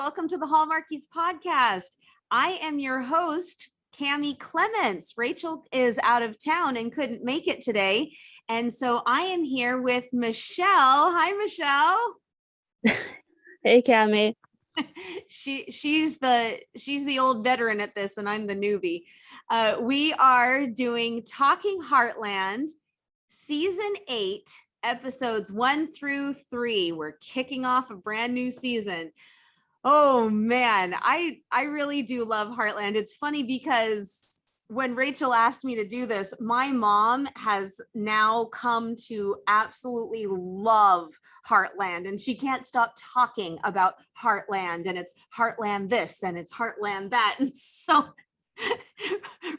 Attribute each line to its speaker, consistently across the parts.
Speaker 1: Welcome to the Hallmarkies podcast. I am your host, Cami Clements. Rachel is out of town and couldn't make it today. And so I am here with Michelle. Hi, Michelle.
Speaker 2: Hey, Cami.
Speaker 1: She's the old veteran at this, and I'm the newbie. We are doing Talking Heartland, season 8, episodes 1 through 3. We're kicking off a brand new season. Oh man, I really do love Heartland. It's funny because when Rachel asked me to do this, my mom has now come to absolutely love Heartland, and she can't stop talking about Heartland, and it's Heartland this and it's Heartland that. And so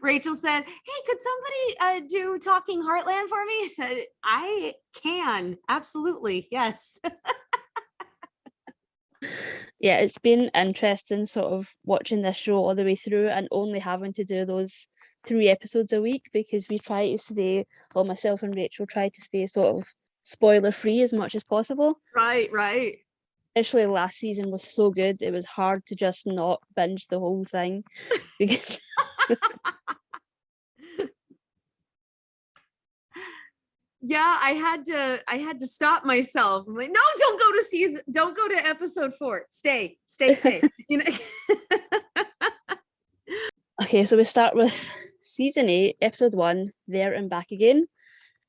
Speaker 1: Rachel said, hey, could somebody do Talking Heartland for me? So I can, absolutely, yes.
Speaker 2: Yeah, it's been interesting sort of watching this show all the way through and only having to do those 3 episodes a week, because we try to stay, well, myself and Rachel try to stay sort of spoiler free as much as possible.
Speaker 1: Right.
Speaker 2: Especially last season was so good, it was hard to just not binge the whole thing. Because
Speaker 1: yeah, I had to stop myself. I'm like, no, don't go to episode 4. Stay. You know.
Speaker 2: Okay, so we start with season 8, episode 1, There and Back Again.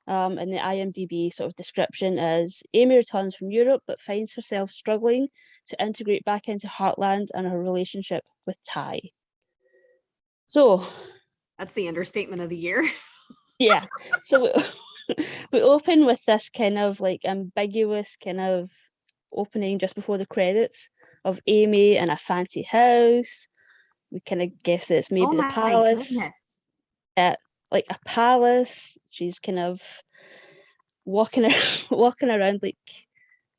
Speaker 2: And the IMDb sort of description is Amy returns from Europe but finds herself struggling to integrate back into Heartland and her relationship with Ty. So
Speaker 1: that's the understatement of the year.
Speaker 2: Yeah, so we open with this kind of like ambiguous kind of opening just before the credits of Amy in a fancy house. We kind of guess that it's maybe the palace. Like a palace. She's kind of walking around, like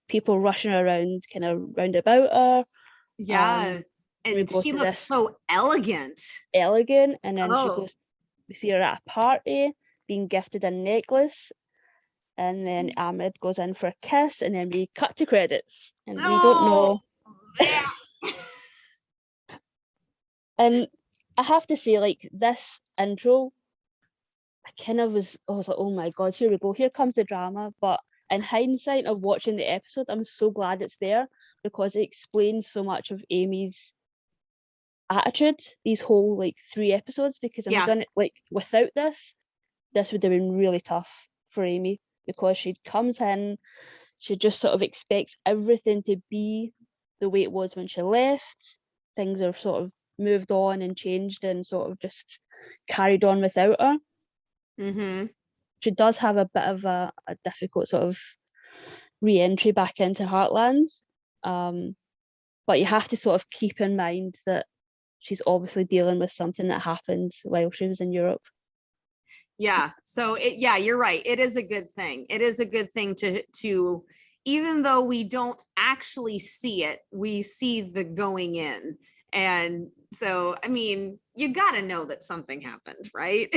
Speaker 2: people rushing around kind of round about her.
Speaker 1: Yeah. And she looks so elegant.
Speaker 2: And then we see her at a party being gifted a necklace, and then Ahmed goes in for a kiss, and then we cut to credits, and we don't know.
Speaker 1: Yeah.
Speaker 2: And I have to say, like, this intro, I was like, oh my god, here we go, here comes the drama. But in hindsight of watching the episode, I'm so glad it's there, because it explains so much of Amy's attitude these whole like 3 episodes, because I'm gonna, like, without this would have been really tough for Amy, because she comes in, she just sort of expects everything to be the way it was when she left. Things are sort of moved on and changed and sort of just carried on without her.
Speaker 1: Mm-hmm.
Speaker 2: She does have a bit of a difficult sort of re-entry back into Heartland, but you have to sort of keep in mind that she's obviously dealing with something that happened while she was in Europe.
Speaker 1: Yeah. So you're right. It is a good thing. It is a good thing to even though we don't actually see it, we see the going in. And so, I mean, you got to know that something happened, right?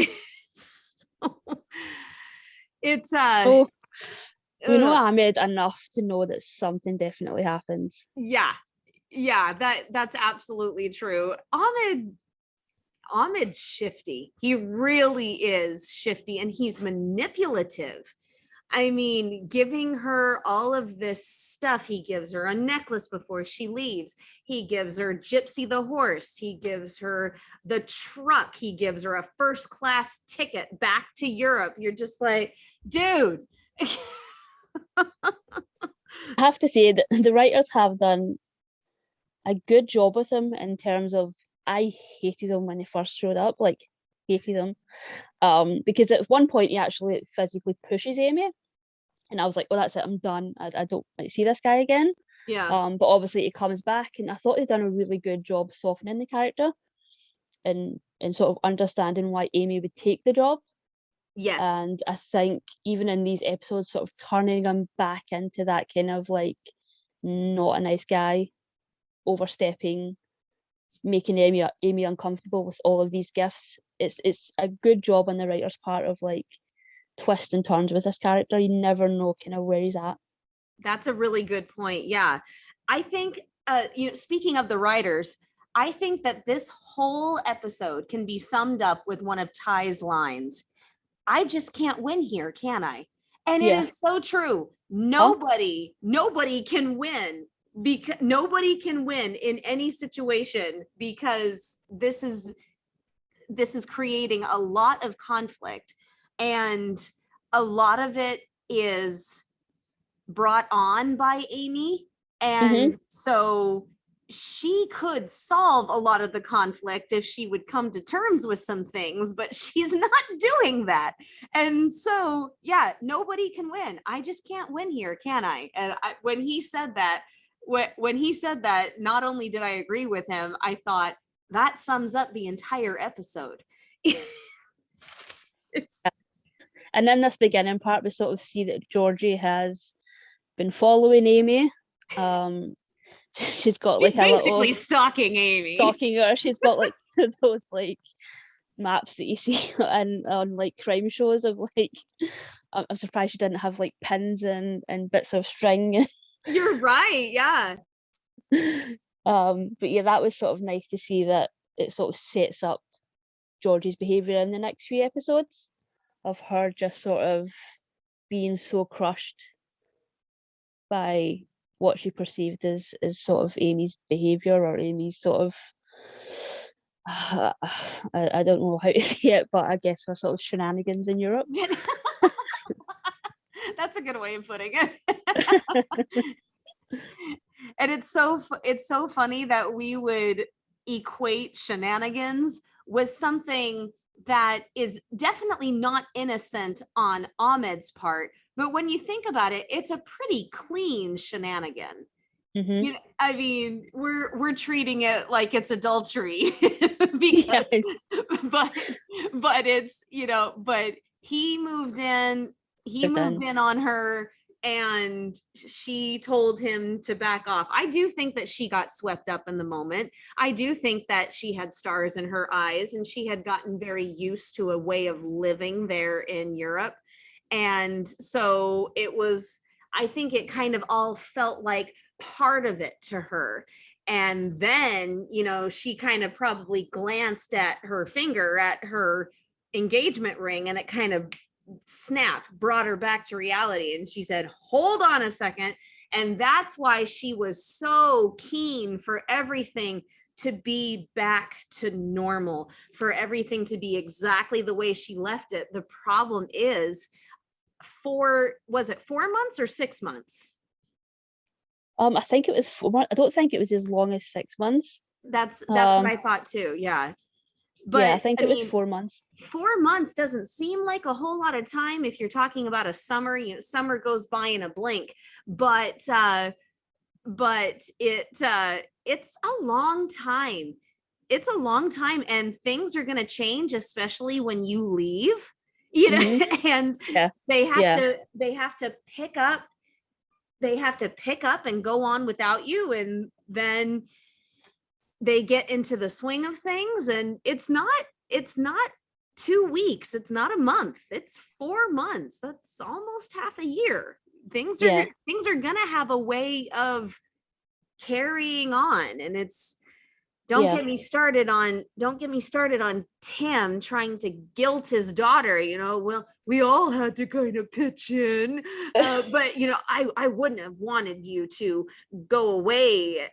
Speaker 1: It's
Speaker 2: we know Ahmed enough to know that something definitely happens.
Speaker 1: Yeah, that's absolutely true. Ahmed's shifty. He really is shifty, and he's manipulative. I mean, giving her all of this stuff. He gives her a necklace before she leaves. He gives her Gypsy the horse. He gives her the truck. He gives her a first-class ticket back to Europe. You're just like, dude.
Speaker 2: I have to say that the writers have done a good job with him in terms of, I hated him when he first showed up, like hated him, because at one point he actually physically pushes Amy, and I was like, well, that's it, I'm done. I don't want to see this guy again.
Speaker 1: Yeah.
Speaker 2: But obviously he comes back, and I thought they'd done a really good job softening the character and sort of understanding why Amy would take the job.
Speaker 1: Yes.
Speaker 2: And I think even in these episodes, sort of turning him back into that kind of like not a nice guy, overstepping, making Amy uncomfortable with all of these gifts. It's a good job on the writer's part of like twists and turns with this character. You never know kind of where he's at.
Speaker 1: That's a really good point. Yeah. I think speaking of the writers, I think that this whole episode can be summed up with one of Ty's lines. I just can't win here, can I? And it
Speaker 2: Yeah.
Speaker 1: is so true.
Speaker 2: Huh?
Speaker 1: Nobody can win, because nobody can win in any situation, because this is creating a lot of conflict, and a lot of it is brought on by Amy. And so she could solve a lot of the conflict if she would come to terms with some things, but she's not doing that. And so, yeah, nobody can win. I just can't win here, can I? And when he said that, not only did I agree with him, I thought that sums up the entire episode.
Speaker 2: And in this beginning part, we sort of see that Georgie has been following Amy. She's got
Speaker 1: she's
Speaker 2: like
Speaker 1: basically stalking Amy.
Speaker 2: Stalking her. She's got like those like maps that you see on like crime shows of like, I'm surprised she didn't have like pins and bits of string.
Speaker 1: You're right, yeah.
Speaker 2: But yeah, that was sort of nice to see that it sort of sets up Georgie's behavior in the next few episodes, of her just sort of being so crushed by what she perceived as sort of Amy's behavior, or Amy's sort of I don't know how to say it, but I guess her sort of shenanigans in Europe.
Speaker 1: That's a good way of putting it. And it's so funny that we would equate shenanigans with something that is definitely not innocent on Ahmed's part, but when you think about it, it's a pretty clean shenanigan. You know, I mean, we're treating it like it's adultery, because, but it's, you know, but he moved in on her, and she told him to back off. I do think that she got swept up in the moment. I do think that she had stars in her eyes, and she had gotten very used to a way of living there in Europe. And so I think it kind of all felt like part of it to her. And then, you know, she kind of probably glanced at her finger at her engagement ring, and it kind of brought her back to reality. And she said, hold on a second. And that's why she was so keen for everything to be back to normal, for everything to be exactly the way she left it. The problem is, was it 4 months or 6 months?
Speaker 2: I think it was 4 months. I don't think it was as long as 6 months.
Speaker 1: That's what I thought too. Yeah. But
Speaker 2: yeah, I think it was 4 months.
Speaker 1: 4 months doesn't seem like a whole lot of time if you're talking about a summer. You know, summer goes by in a blink, but it's a long time. It's a long time, and things are going to change, especially when you leave, you know, and they have to pick up and go on without you. And then they get into the swing of things, and it's not 2 weeks, it's not a month, it's 4 months. That's almost half a year. Things are gonna have a way of carrying on. And it's don't get me started on Tim trying to guilt his daughter, you know. Well, we all had to kind of pitch in, but you know, I wouldn't have wanted you to go away.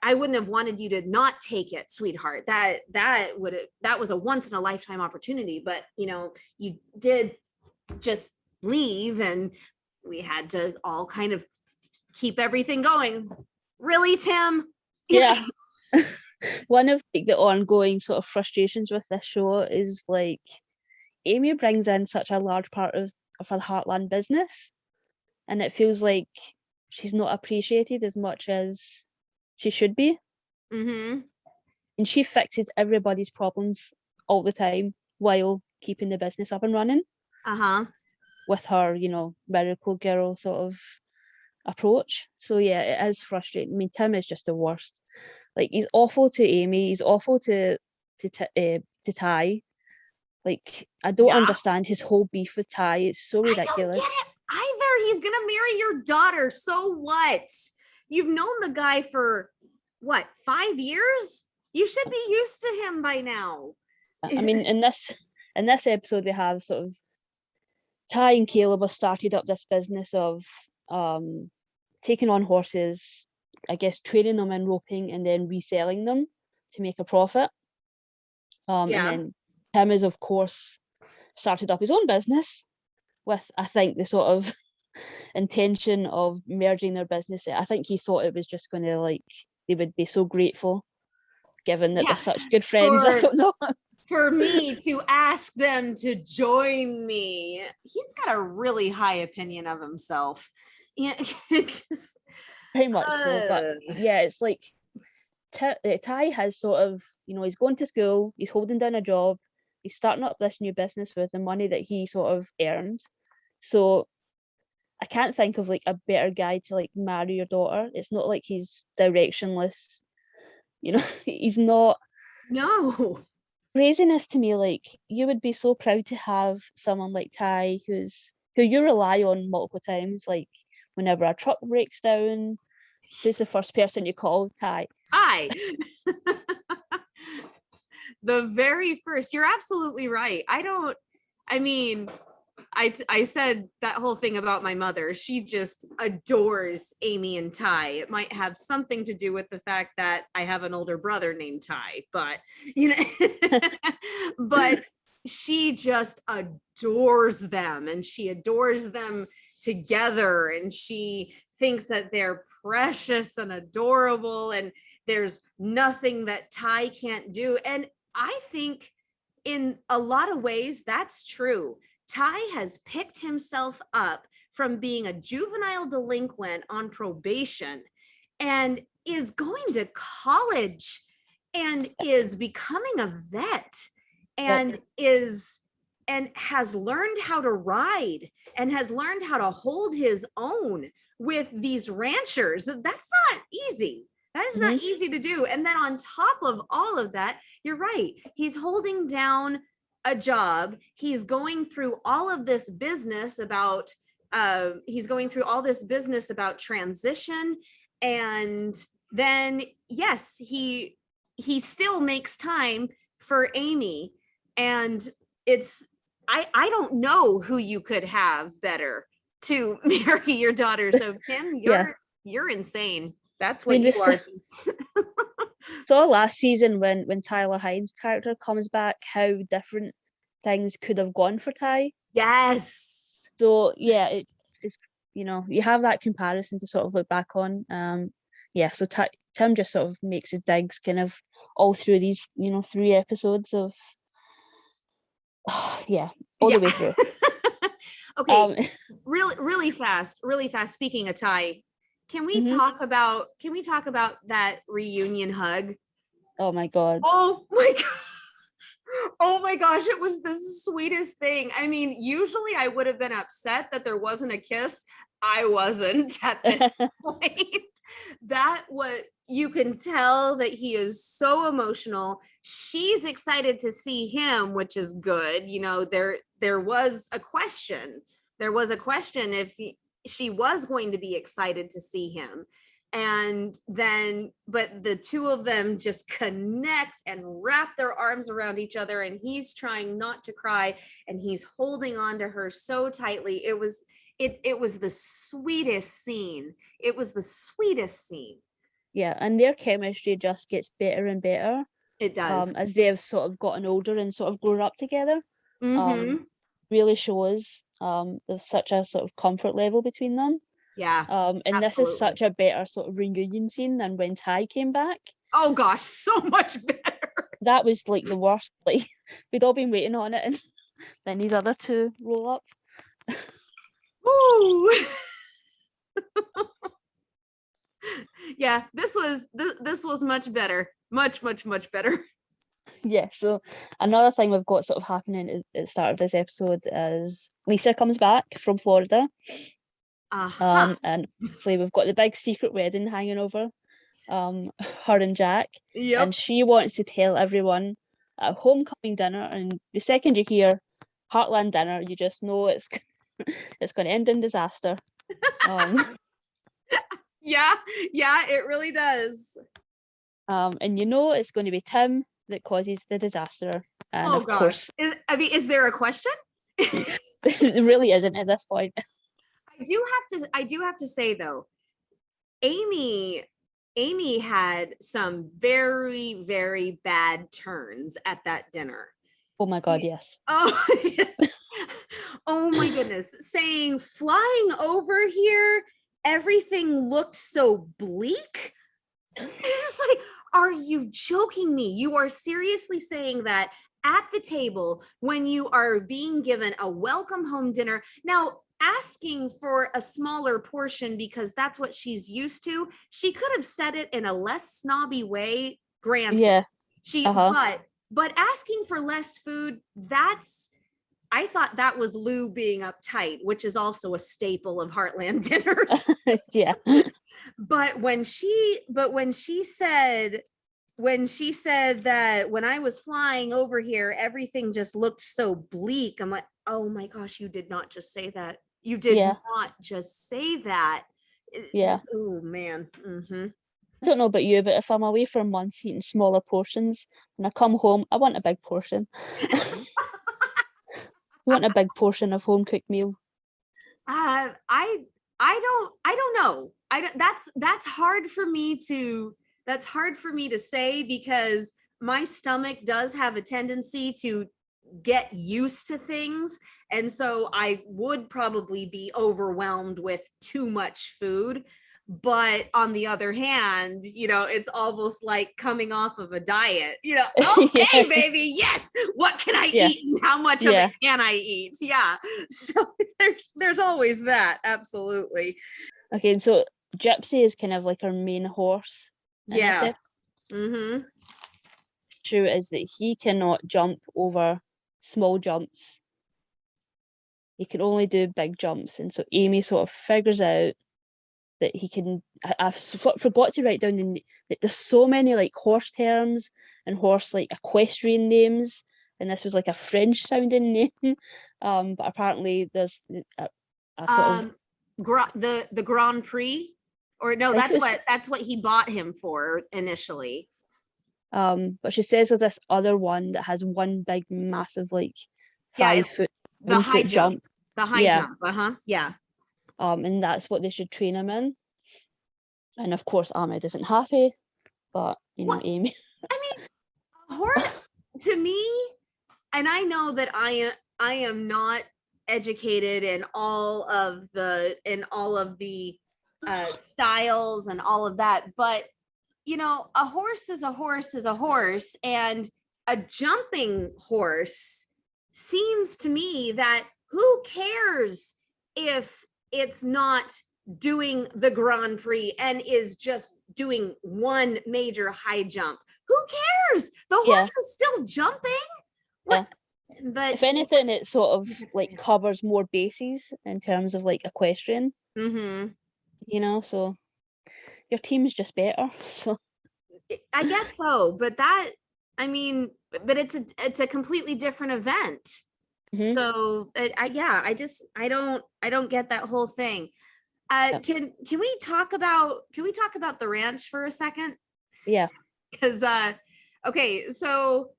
Speaker 1: I wouldn't have wanted you to not take it, sweetheart. That was a once in a lifetime opportunity, but you know, you did just leave, and we had to all kind of keep everything going. Really, Tim?
Speaker 2: Yeah. One of the ongoing sort of frustrations with this show is like Amy brings in such a large part of her Heartland business, and it feels like she's not appreciated as much as she should be. And she fixes everybody's problems all the time while keeping the business up and running. With her, you know, miracle girl sort of approach. So yeah, it is frustrating. I mean, Tim is just the worst. Like, he's awful to Amy, he's awful to Ty. Like, I don't understand his whole beef with Ty. It's so ridiculous. I don't get
Speaker 1: it either. He's gonna marry your daughter, so what? You've known the guy for what, 5 years? You should be used to him by now.
Speaker 2: I mean, in this episode, we have sort of Ty and Caleb have started up this business of taking on horses, I guess training them in roping and then reselling them to make a profit. And
Speaker 1: Yeah.
Speaker 2: then Tim is, of course, started up his own business with, I think, the sort of intention of merging their business. I think he thought it was just going to, like, they would be so grateful given that
Speaker 1: Yeah.
Speaker 2: they're such good friends. I don't know.
Speaker 1: For me to ask them to join me. He's got a really high opinion of himself. Yeah, just,
Speaker 2: Very much so. But yeah, it's like Ty has sort of, he's going to school, he's holding down a job, he's starting up this new business with the money that he sort of earned. So I can't think of like a better guy to like marry your daughter. It's not like he's directionless. He's not.
Speaker 1: No.
Speaker 2: Craziness to me, like you would be so proud to have someone like Ty who you rely on multiple times, like whenever a truck breaks down, who's the first person you call? Ty.
Speaker 1: Hi. The very first, you're absolutely right. I said that whole thing about my mother. She just adores Amy and Ty. It might have something to do with the fact that I have an older brother named Ty, but but she just adores them, and she adores them together, and she thinks that they're precious and adorable, and there's nothing that Ty can't do. And I think in a lot of ways that's true. Ty has picked himself up from being a juvenile delinquent on probation and is going to college and is becoming a vet and has learned how to ride and has learned how to hold his own with these ranchers. That's not easy. That is not easy to do. And then on top of all of that, you're right. He's holding down a job. He's going through all of this business about transition. And then, yes, he still makes time for Amy. And I don't know who you could have better to marry your daughter. So Tim, you're insane. That's what you are.
Speaker 2: Saw last season when Tyler Hyde's character comes back, how different things could have gone for Ty.
Speaker 1: Yes.
Speaker 2: So yeah, it's you have that comparison to sort of look back on. So Tim just sort of makes his digs kind of all through these 3 episodes of all the way through.
Speaker 1: Okay, really fast. Speaking of Ty, can we talk about that reunion hug?
Speaker 2: Oh my god.
Speaker 1: Oh my god. Oh my gosh, it was the sweetest thing. I mean, usually I would have been upset that there wasn't a kiss. I wasn't at this point. You can tell that he is so emotional. She's excited to see him, which is good. There was a question. There was a question if she was going to be excited to see him. And then, but the two of them just connect and wrap their arms around each other, and he's trying not to cry and he's holding on to her so tightly. It was the sweetest scene. It was the sweetest scene.
Speaker 2: Yeah, and their chemistry just gets better and better.
Speaker 1: It does.
Speaker 2: As they've sort of gotten older and sort of grown up together. Really shows there's such a sort of comfort level between them.
Speaker 1: Yeah.
Speaker 2: And absolutely. This is such a better sort of reunion scene than when Ty came back.
Speaker 1: Oh gosh, so much better.
Speaker 2: That was like the worst. Like we'd all been waiting on it, and then these other two roll up.
Speaker 1: Ooh. Yeah, this was much better. Much better.
Speaker 2: Yeah, so another thing we've got sort of happening at the start of this episode is Lisa comes back from Florida. And so we've got the big secret wedding hanging over her and Jack.
Speaker 1: Yep.
Speaker 2: And she wants to tell everyone at homecoming dinner, and the second you hear Heartland dinner, you just know it's going to end in disaster.
Speaker 1: Yeah, it really does.
Speaker 2: And you know it's going to be Tim that causes the disaster. And
Speaker 1: Oh
Speaker 2: of
Speaker 1: gosh.
Speaker 2: course,
Speaker 1: Is there a question?
Speaker 2: it really isn't at this point.
Speaker 1: I do have to say though, Amy had some very, very bad turns at that dinner.
Speaker 2: Oh my God, yes.
Speaker 1: Oh, yes. Oh my goodness. Saying flying over here, everything looked so bleak. It's just like, are you joking me? You are seriously saying that at the table when you are being given a welcome home dinner. Now, asking for a smaller portion because that's what she's used to. She could have said it in a less snobby way, granted.
Speaker 2: Yeah.
Speaker 1: But asking for less food, I thought that was Lou being uptight, which is also a staple of Heartland dinners.
Speaker 2: Yeah.
Speaker 1: But when she said that when I was flying over here, everything just looked so bleak, I'm like, oh my gosh, you did not just say that. You did
Speaker 2: Yeah.
Speaker 1: not just say that.
Speaker 2: Yeah.
Speaker 1: Oh man. Mm-hmm.
Speaker 2: I don't know about you, but if I'm away for months eating smaller portions, when I come home, I want a big portion. I want a big portion of home cooked meal.
Speaker 1: I don't know. That's hard for me to say because my stomach does have a tendency to get used to things, and so I would probably be overwhelmed with too much food. But on the other hand, it's almost like coming off of a diet. Okay,
Speaker 2: Yeah.
Speaker 1: baby, yes. What can I
Speaker 2: Yeah.
Speaker 1: eat and how much of it can I eat? Yeah. So there's always that. Absolutely.
Speaker 2: Okay, and so Gypsy is kind of like our main horse in this
Speaker 1: Yeah.
Speaker 2: episode.
Speaker 1: Mm-hmm.
Speaker 2: True is that he cannot jump over small jumps. He can only do big jumps, and so Amy sort of figures out that he can. I've forgot to write down that there's so many like horse terms and horse like equestrian names, and this was like a French sounding name. But apparently there's a sort of
Speaker 1: The Grand Prix, or no,
Speaker 2: I think
Speaker 1: that's what he bought him for initially.
Speaker 2: but she says of this other one that has one big massive like
Speaker 1: Yeah,
Speaker 2: 5 foot
Speaker 1: the high
Speaker 2: 1 foot
Speaker 1: jump. The high
Speaker 2: Yeah.
Speaker 1: jump. Uh-huh. Yeah.
Speaker 2: And that's what they should train him in. And of course Ahmed isn't happy, but
Speaker 1: What?
Speaker 2: Amy.
Speaker 1: I mean, horse to me, and I know that I am not educated in all of the styles and all of that, but a horse is a horse is a horse, and a jumping horse seems to me that who cares if it's not doing the Grand Prix and is just doing one major high jump. Who cares? The horse is still jumping. What? But
Speaker 2: if anything, it sort of like covers more bases in terms of like equestrian.
Speaker 1: Mm-hmm.
Speaker 2: So your team's just better. So
Speaker 1: I guess so, but it's a completely different event.
Speaker 2: Mhm.
Speaker 1: So I don't get that whole thing. Can we talk about the ranch for a second?
Speaker 2: Yeah.
Speaker 1: Because okay, so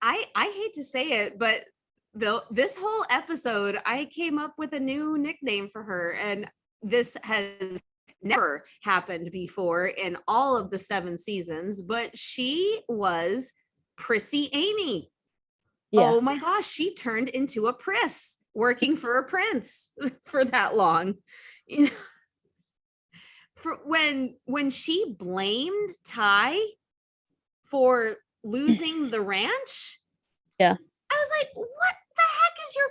Speaker 1: I hate to say it, but this whole episode I came up with a new nickname for her, and this has never happened before in all of the 7 seasons, but she was Prissy Amy.
Speaker 2: Yeah.
Speaker 1: Oh my gosh, she turned into a priss working for a prince for that long. For when she blamed Ty for losing the ranch,
Speaker 2: Yeah.
Speaker 1: I was like, what the heck is your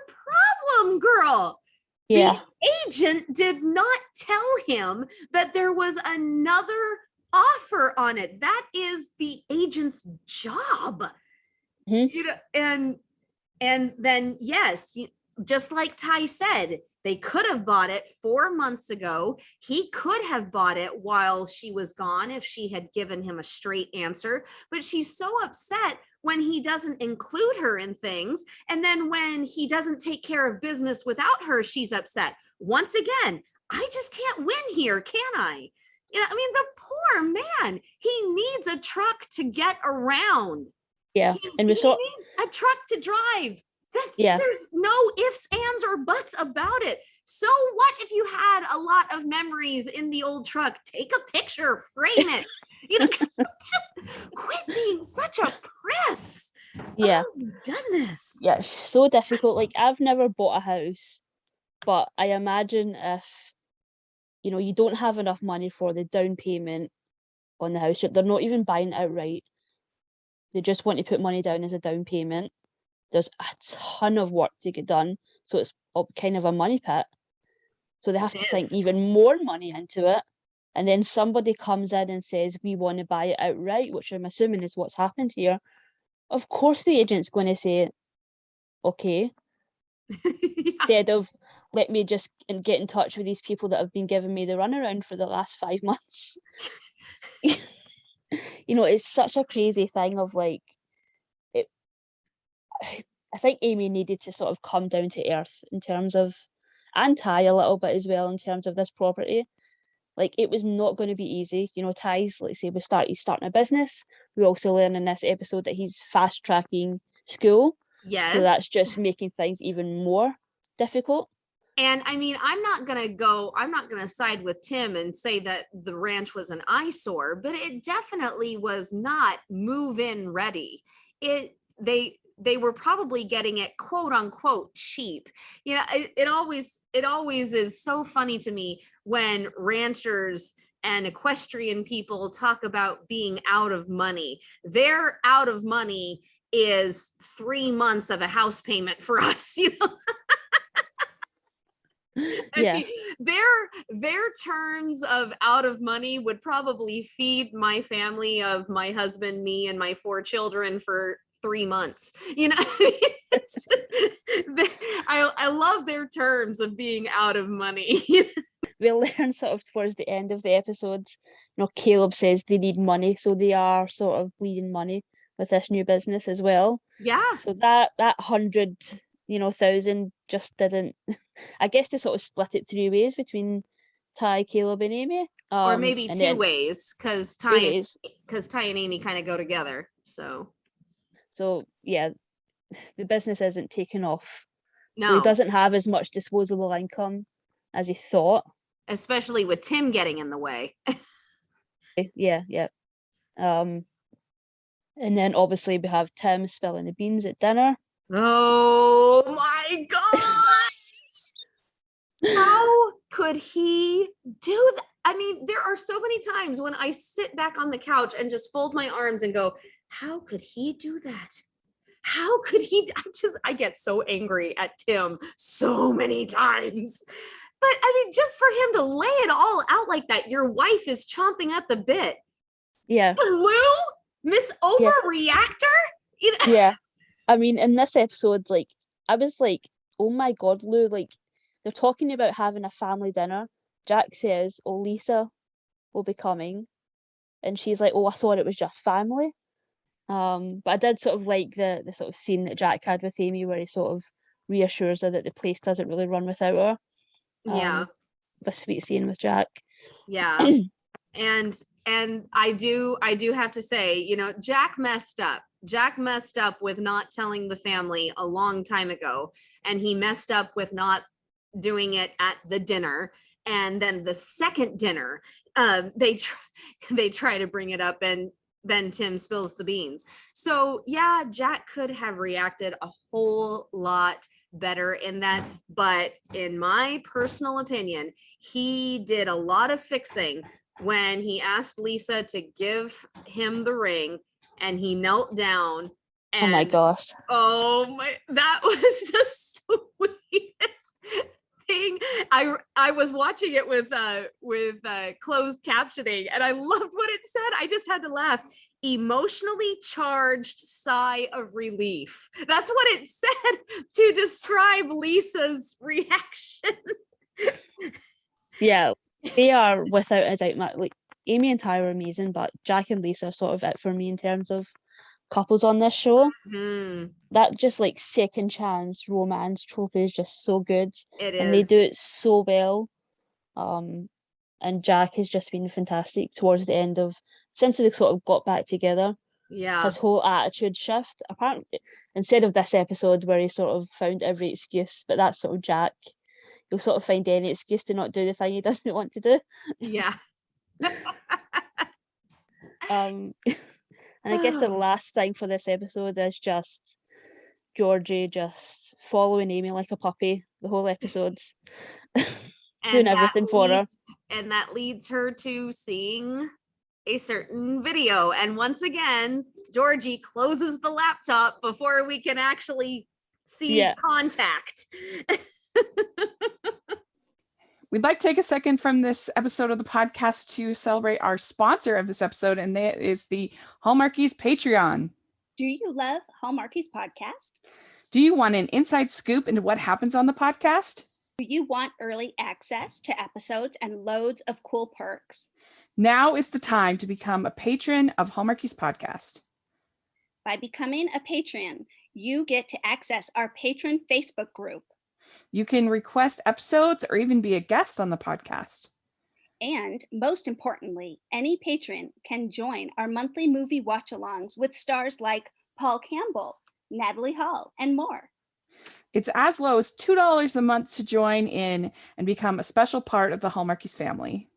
Speaker 1: problem, girl?
Speaker 2: Yeah.
Speaker 1: The agent did not tell him that there was another offer on it. That is the agent's job.
Speaker 2: Mm-hmm.
Speaker 1: And then yes, just like Ty said, they could have bought it 4 months ago. He could have bought it while she was gone if she had given him a straight answer. But she's so upset when he doesn't include her in things. And then when he doesn't take care of business without her, she's upset. Once again, I just can't win here, can I? You know, I mean, the poor man, he needs a truck to get around.
Speaker 2: Yeah,
Speaker 1: He
Speaker 2: and we saw,
Speaker 1: needs a truck to drive.
Speaker 2: yeah,
Speaker 1: There's no ifs, ands, or buts about it. So what if you had a lot of memories in the old truck? Take a picture, frame it. You know, just quit being such a press.
Speaker 2: yeah,
Speaker 1: Oh my goodness.
Speaker 2: yeah. It's so difficult. Like, I've never bought a house, but I imagine if, you know, you don't have enough money for the down payment on the house, they're not even buying it outright. They just want to put money down as a down payment. There's a ton of work to get done, so it's kind of a money pit. So they have to
Speaker 1: It
Speaker 2: sink
Speaker 1: is.
Speaker 2: even more money into it. And then somebody comes in and says, we want to buy it outright, which I'm assuming is what's happened here. Of course, the agent's going to say, okay,
Speaker 1: Yeah.
Speaker 2: instead of let me just get in touch with these people that have been giving me the runaround for the last 5 months. You know, it's such a crazy thing of like, it, I think Amy needed to sort of come down to earth in terms of, and Ty a little bit as well in terms of this property. Like, it was not going to be easy. You know, Ty's, let's say, he's starting a business. We also learn in this episode that he's fast tracking school. So that's
Speaker 1: Yes.
Speaker 2: just making things even more difficult.
Speaker 1: And I mean, I'm not going to side with Tim and say that the ranch was an eyesore, but it definitely was not move in ready. They were probably getting it quote unquote cheap. You know, it always is so funny to me when ranchers and equestrian people talk about being out of money. Their out of money is 3 months of a house payment for us, you know. I
Speaker 2: Yeah.
Speaker 1: mean, their terms of out of money would probably feed my family of my husband, me, and my 4 children for 3 months. You know, I love their terms of being out of money.
Speaker 2: We learn sort of towards the end of the episodes, you know, Caleb says they need money, so they are sort of bleeding money with this new business as well.
Speaker 1: Yeah.
Speaker 2: So that 100, you know, thousand just didn't. I guess they sort of split it 3 ways between Ty, Caleb, and Amy.
Speaker 1: Or maybe
Speaker 2: And
Speaker 1: 2
Speaker 2: then
Speaker 1: ways, because
Speaker 2: 2 ways.
Speaker 1: Ty and Amy kind of go together. So
Speaker 2: So yeah, the business isn't taking off. So he
Speaker 1: no,
Speaker 2: doesn't have as much disposable income as he thought.
Speaker 1: especially with Tim getting in the way.
Speaker 2: Yeah, yeah. Um, and then obviously we have Tim spilling the beans at dinner.
Speaker 1: Oh my gosh. How could he do that? I mean, there are so many times when I sit back on the couch and just fold my arms and go, how could he do that? How could he? I get so angry at Tim so many times. But I mean, just for him to lay it all out like that, your wife is chomping at the bit.
Speaker 2: Yeah,
Speaker 1: Lou, Miss
Speaker 2: yeah,
Speaker 1: Overreactor? You know?
Speaker 2: yeah. I mean, in this episode, like, I was like, oh my God, Lou, like, they're talking about having a family dinner. Jack says, oh, Lisa will be coming. And she's like, oh, I thought it was just family. But I did sort of like the sort of scene that Jack had with Amy where he sort of reassures her that the place doesn't really run without her.
Speaker 1: Yeah,
Speaker 2: A sweet scene with Jack.
Speaker 1: yeah. And I do have to say, you know, Jack messed up. Jack messed up with not telling the family a long time ago, and he messed up with not doing it at the dinner. And then the second dinner, they try to bring it up, and then Tim spills the beans. So yeah, Jack could have reacted a whole lot better in that, but in my personal opinion, he did a lot of fixing when he asked Lisa to give him the ring, and he knelt down
Speaker 2: Oh my
Speaker 1: and
Speaker 2: gosh.
Speaker 1: oh my, that was the sweetest thing. I was watching it with closed captioning, and I loved what it said. I just had to laugh. Emotionally charged sigh of relief. That's what it said to describe Lisa's reaction.
Speaker 2: Yeah, they are without a doubt, like, Amy and Ty are amazing, but Jack and Lisa are sort of it for me in terms of couples on this show.
Speaker 1: Mm,
Speaker 2: That just like second chance romance trope is just so good,
Speaker 1: it
Speaker 2: and they do
Speaker 1: is.
Speaker 2: it so well. Um, and Jack has just been fantastic towards the end of, since they sort of got back together.
Speaker 1: Yeah.
Speaker 2: His whole attitude shift, apparently, instead of this episode where he sort of found every excuse, but that's sort of Jack. He'll sort of find any excuse to not do the thing he doesn't want to do.
Speaker 1: Yeah.
Speaker 2: And I guess the last thing for this episode is just Georgie just following Amy like a puppy the whole episode. Doing everything for her.
Speaker 1: And that leads her to seeing a certain video. And once again, Georgie closes the laptop before we can actually see contact.
Speaker 3: We'd like to take a second from this episode of the podcast to celebrate our sponsor of this episode, and that is the Hallmarkies Patreon.
Speaker 4: Do you love Hallmarkies podcast?
Speaker 3: Do you want an inside scoop into what happens on the podcast?
Speaker 4: Do you want early access to episodes and loads of cool perks?
Speaker 3: Now is the time to become a patron of Hallmarkies podcast.
Speaker 4: By becoming a patron, you get to access our patron Facebook group.
Speaker 3: You can request episodes or even be a guest on the podcast.
Speaker 4: And most importantly, any patron can join our monthly movie watch-alongs with stars like Paul Campbell, Natalie Hall, and more.
Speaker 3: It's as low as $2 a month to join in and become a special part of the Hallmarkies family.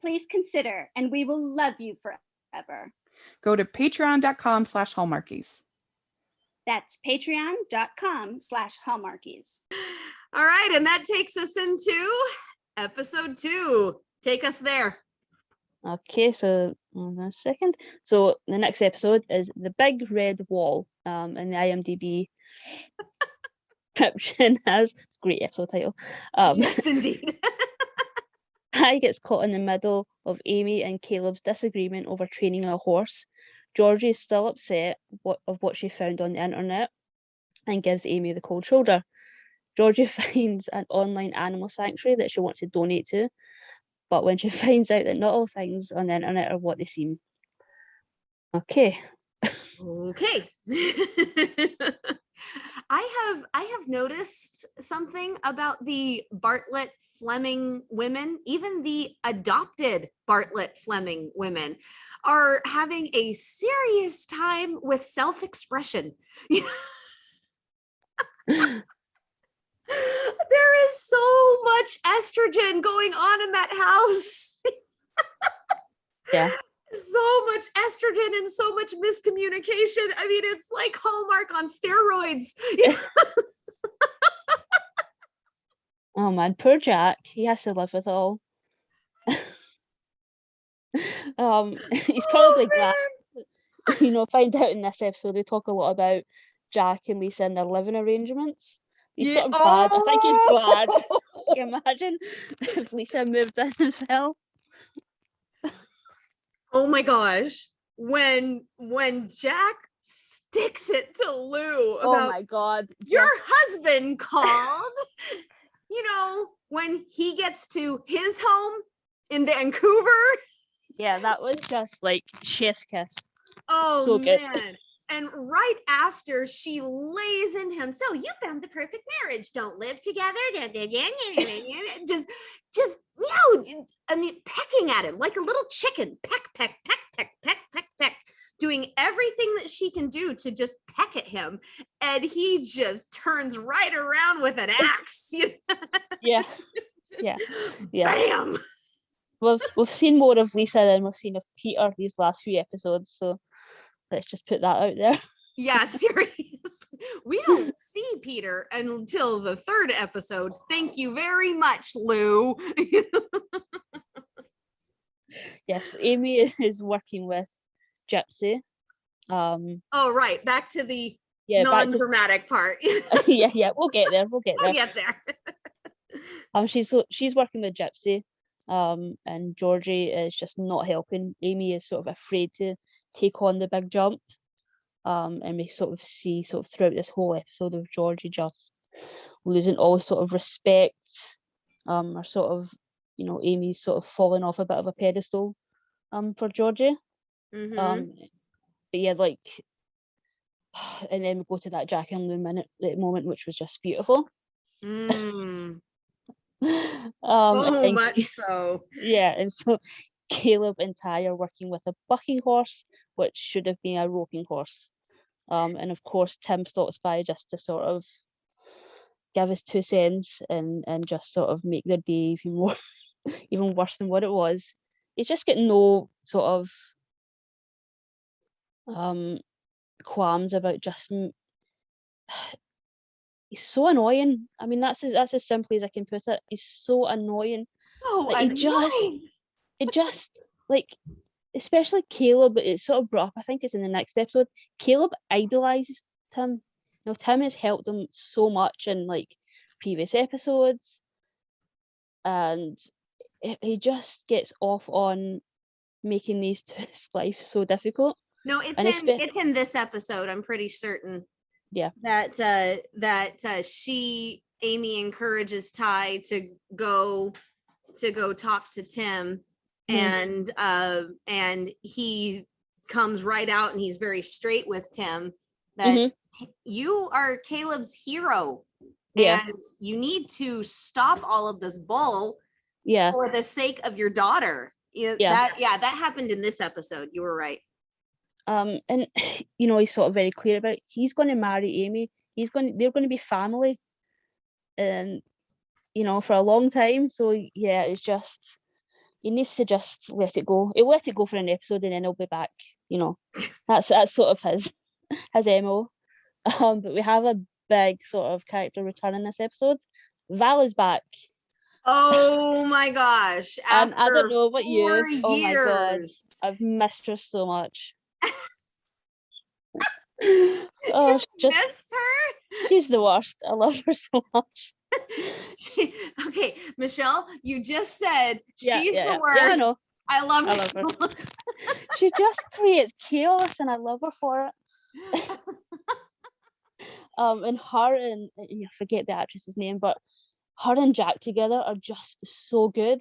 Speaker 4: Please consider, and we will love you forever.
Speaker 3: Go to patreon.com/Hallmarkies.
Speaker 4: That's patreon.com/Hallmarkies.
Speaker 1: All right, and that takes us into episode 2. Take us there.
Speaker 2: Okay, so hold on a second. So the next episode is The Big Red Wall, and the IMDb description has great episode title.
Speaker 1: Yes, indeed.
Speaker 2: Ty gets caught in the middle of Amy and Caleb's disagreement over training a horse. Georgie is still upset of what she found on the internet and gives Amy the cold shoulder. Georgie finds an online animal sanctuary that she wants to donate to, but when she finds out that not all things on the internet are what they seem. Okay.
Speaker 1: Okay. I have noticed something about the Bartlett Fleming women. Even the adopted Bartlett Fleming women are having a serious time with self-expression. There is so much estrogen going on in that house.
Speaker 2: Yeah.
Speaker 1: So much estrogen and so much miscommunication. I mean, it's like Hallmark on steroids.
Speaker 2: Oh man, poor Jack. He has to live with it all. He's probably glad. Find out in this episode we talk a lot about Jack and Lisa and their living arrangements. He's sort of glad. I think he's glad. Can you imagine if Lisa moved in as well?
Speaker 1: Oh my gosh. When Jack sticks it to Lou about,
Speaker 2: oh my god,
Speaker 1: your husband called, when he gets to his home in Vancouver.
Speaker 2: Yeah, that was just like chef's kiss.
Speaker 1: Oh,
Speaker 2: so good.
Speaker 1: Man. And right after she lays in him, so you found the perfect marriage, don't live together, just I mean, pecking at him like a little chicken, peck, doing everything that she can do to just peck at him, and he just turns right around with an axe.
Speaker 2: Yeah.
Speaker 1: Bam.
Speaker 2: We've seen more of Lisa than we've seen of Peter these last few episodes, so let's just put that out there.
Speaker 1: Yeah, seriously. We don't see Peter until the 3rd episode. Thank you very much, Lou.
Speaker 2: Yes, Amy is working with Gypsy.
Speaker 1: Oh, right. Back to the non-dramatic part.
Speaker 2: yeah, we'll get there.
Speaker 1: We'll get there.
Speaker 2: She's working with Gypsy, and Georgie is just not helping. Amy is sort of afraid to take on the big jump, and we sort of see throughout this whole episode of Georgie just losing all sort of respect, or sort of Amy's sort of falling off a bit of a pedestal for Georgie.
Speaker 1: Mm-hmm.
Speaker 2: But yeah, like, and then we go to that Jack and Lou moment, which was just beautiful. I
Speaker 1: So
Speaker 2: think
Speaker 1: much so.
Speaker 2: yeah, and so Caleb and Ty are working with a bucking horse, which should have been a roping horse. And of course Tim stops by just to sort of give his 2 cents and just sort of make their day even more even worse than what it was. He's just got no sort of um qualms about just he's so annoying. I mean, that's as simply as I can put it. He's so annoying.
Speaker 1: So
Speaker 2: Like
Speaker 1: annoying.
Speaker 2: it just like especially Caleb, it's sort of brought up, I think it's in the next episode. Caleb idolizes Tim. You know, Tim has helped him so much in like previous episodes, and he just gets off on making these two's life so difficult.
Speaker 1: No,
Speaker 2: And
Speaker 1: it's in this episode. I'm pretty certain.
Speaker 2: Yeah.
Speaker 1: That Amy encourages Ty to go talk to Tim, and he comes right out and he's very straight with Tim that you are Caleb's hero, and you need to stop all of this bull for the sake of your daughter. That happened in this episode. You were right.
Speaker 2: And you know, he's sort of very clear about he's going to marry Amy. They're going to be family, and you know, for a long time. So yeah, it's just he needs to just let it go. He'll let it go for an episode, and then he'll be back. You know, that's sort of his MO. But we have a big sort of character return in this episode. Val is back.
Speaker 1: Oh my gosh!
Speaker 2: And
Speaker 1: After
Speaker 2: I don't know about
Speaker 1: 4
Speaker 2: you.
Speaker 1: years.
Speaker 2: Oh my god, I've missed her so much. Oh,
Speaker 1: Missed her?
Speaker 2: She's the worst. I love her so much.
Speaker 1: Okay, Michelle, you just said she's the worst.
Speaker 2: Yeah, I know.
Speaker 1: I love her.
Speaker 2: her. She just creates chaos, and I love her for it. And her and I forget the actress's name, but her and Jack together are just so good.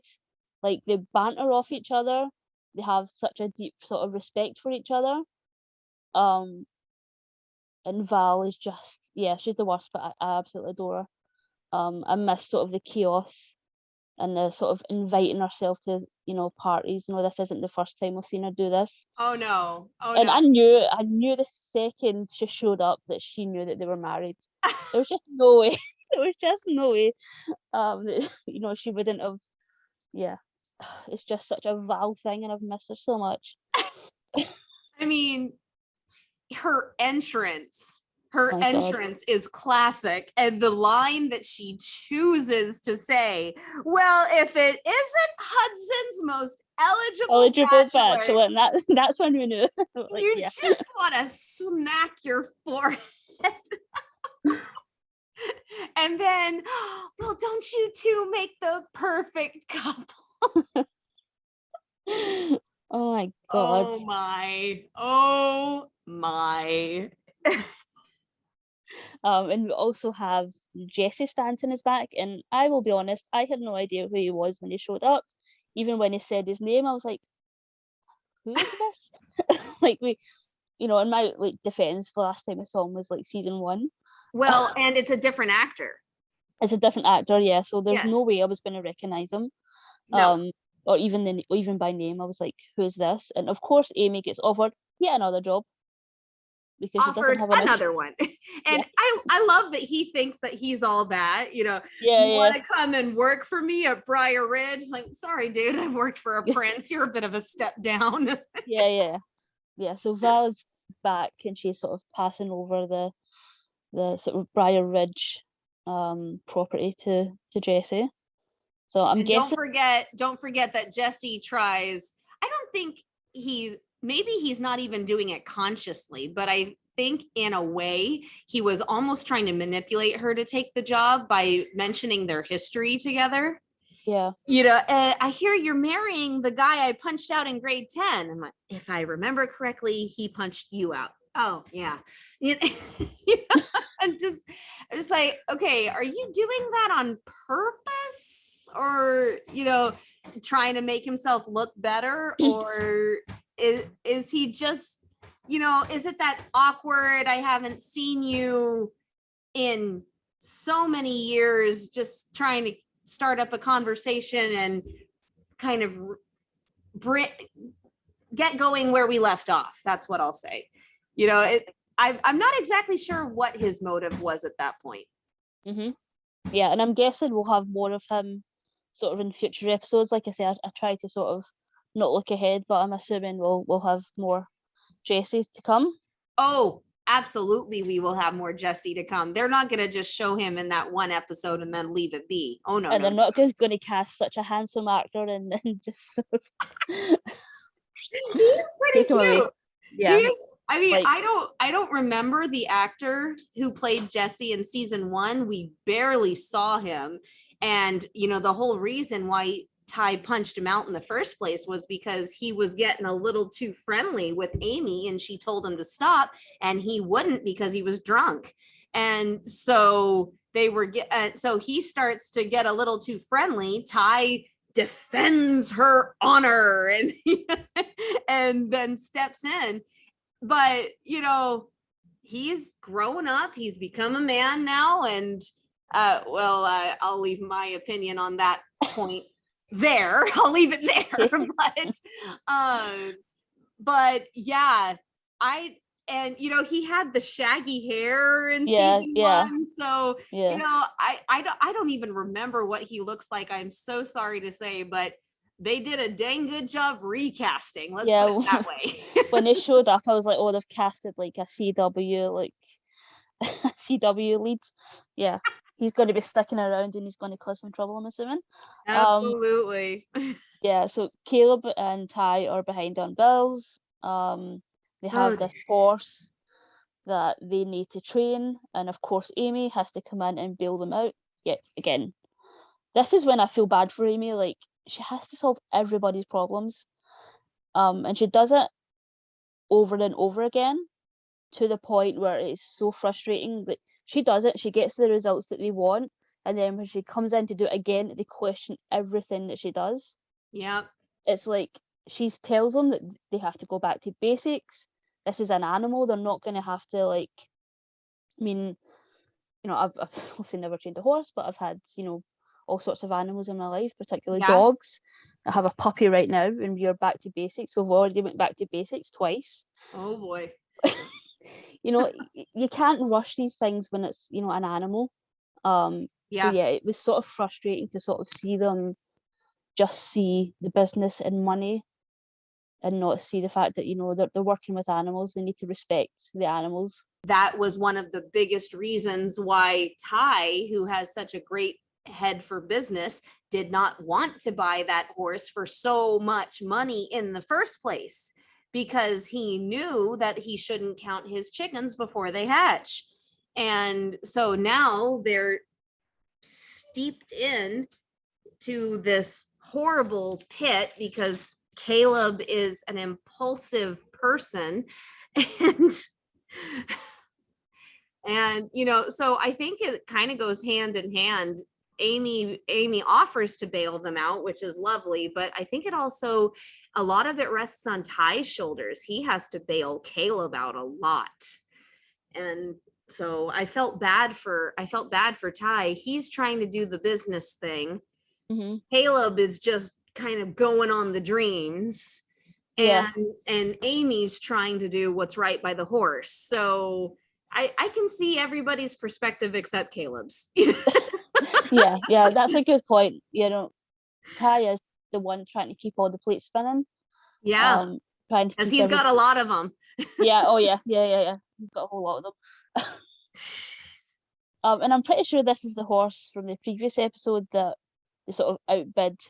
Speaker 2: Like they banter off each other. They have such a deep sort of respect for each other. And Val is just she's the worst, but I absolutely adore her. I miss sort of the chaos and the sort of inviting herself to, you know, parties. You know, this isn't the first time we've seen her do this.
Speaker 1: Oh no.
Speaker 2: And I knew the second she showed up that she knew that they were married. There was just no way. There was just no way. That, you know, she wouldn't have. Yeah, it's just such a Val thing, and I've missed her so much.
Speaker 1: I mean, her entrance is classic, and the line that she chooses to say, well, if it isn't Hudson's most eligible bachelor,
Speaker 2: and that's when we knew.
Speaker 1: Like, you just want to smack your forehead. And then, well, don't you two make the perfect couple?
Speaker 2: Oh my god.
Speaker 1: Oh my.
Speaker 2: And we also have Jesse Stanton is back, and I will be honest, I had no idea who he was when he showed up. Even when he said his name, I was like, who is this? Like, we, you know, in my like defense, the last time I saw him was like season 1.
Speaker 1: Well, and it's a different actor.
Speaker 2: It's a different actor, yeah. So there's no way I was going to recognize him.
Speaker 1: No.
Speaker 2: Or even by name, I was like, who is this? And of course, Amy gets offered yet another job. Because
Speaker 1: offered another one. And I love that he thinks that he's all that, you know, you want to come and work for me at Briar Ridge. Like, sorry, dude, I've worked for a prince. You're a bit of a step down.
Speaker 2: Yeah. So Val's back, and she's sort of passing over the sort of Briar Ridge property to Jesse. So I'm guessing.
Speaker 1: Don't forget that Jesse tries. I don't think maybe he's not even doing it consciously, but I think in a way he was almost trying to manipulate her to take the job by mentioning their history together.
Speaker 2: Yeah.
Speaker 1: You know, I hear you're marrying the guy I punched out in grade 10. I'm like, if I remember correctly, he punched you out. Oh yeah. I'm just like, okay, are you doing that on purpose, or, you know, trying to make himself look better, or is he just, you know, is it that awkward, I haven't seen you in so many years, just trying to start up a conversation and kind of get going where we left off. That's what I'll say. You know, I'm not exactly sure what his motive was at that point.
Speaker 2: Yeah, and I'm guessing we'll have more of him sort of in future episodes. Like I say, I try to sort of not look ahead, but I'm assuming we'll have more Jesse to come.
Speaker 1: Oh, absolutely. We will have more Jesse to come. They're not going to just show him in that one episode and then leave it be. Oh, no.
Speaker 2: And
Speaker 1: no,
Speaker 2: they're not just going to cast such a handsome actor and then just sort of
Speaker 1: He's pretty
Speaker 2: take him away.
Speaker 1: cute.
Speaker 2: Yeah.
Speaker 1: I mean,
Speaker 2: like-
Speaker 1: I don't remember the actor who played Jesse in season 1. We barely saw him. And, you know, the whole reason why Ty punched him out in the first place was because he was getting a little too friendly with Amy and she told him to stop and he wouldn't because he was drunk. And so so he starts to get a little too friendly. Ty defends her honor and and then steps in. But, you know, he's grown up. He's become a man now. And, I'll leave my opinion on that point there. I'll leave it there. But yeah, and, you know, he had the shaggy hair in season 1. So, you know, I don't even remember what he looks like. I'm so sorry to say, but they did a dang good job recasting. Let's put it that way.
Speaker 2: When they showed up, I was like, oh, they've casted like a CW, like a CW lead. Yeah, he's going to be sticking around and he's going to cause some trouble, I'm assuming.
Speaker 1: Absolutely.
Speaker 2: Yeah, so Caleb and Ty are behind on bills. They have this horse that they need to train, and of course Amy has to come in and bail them out yet again. This is when I feel bad for Amy. Like, she has to solve everybody's problems, and she does it over and over again to the point where it's so frustrating. That she does it, she gets the results that they want, and then when she comes in to do it again, they question everything that she does.
Speaker 1: Yeah.
Speaker 2: It's like she tells them that they have to go back to basics. This is an animal. They're not going to have to, like, I mean, you know, I've obviously never trained a horse, but I've had, you know, all sorts of animals in my life, particularly dogs. I have a puppy right now, and we are back to basics. We've already went back to basics twice.
Speaker 1: Oh boy.
Speaker 2: You know, you can't rush these things when it's, you know, an animal. So yeah, it was sort of frustrating to sort of see them just see the business and money and not see the fact that, you know, they're working with animals. They need to respect the animals.
Speaker 1: That was one of the biggest reasons why Ty, who has such a great head for business, did not want to buy that horse for so much money in the first place, because he knew that he shouldn't count his chickens before they hatch. And so now they're steeped in to this horrible pit because Caleb is an impulsive person. And you know, so I think it kind of goes hand in hand. Amy offers to bail them out, which is lovely, but I think it also, a lot of it rests on Ty's shoulders. He has to bail Caleb out a lot. And so I felt bad for Ty. He's trying to do the business thing.
Speaker 2: Mm-hmm.
Speaker 1: Caleb is just kind of going on the dreams, and Amy's trying to do what's right by the horse. So I can see everybody's perspective except Caleb's.
Speaker 2: yeah, that's a good point. You know, Ty is the one trying to keep all the plates spinning.
Speaker 1: Yeah, because he's got a lot of them.
Speaker 2: yeah. He's got a whole lot of them. And I'm pretty sure this is the horse from the previous episode that they sort of outbid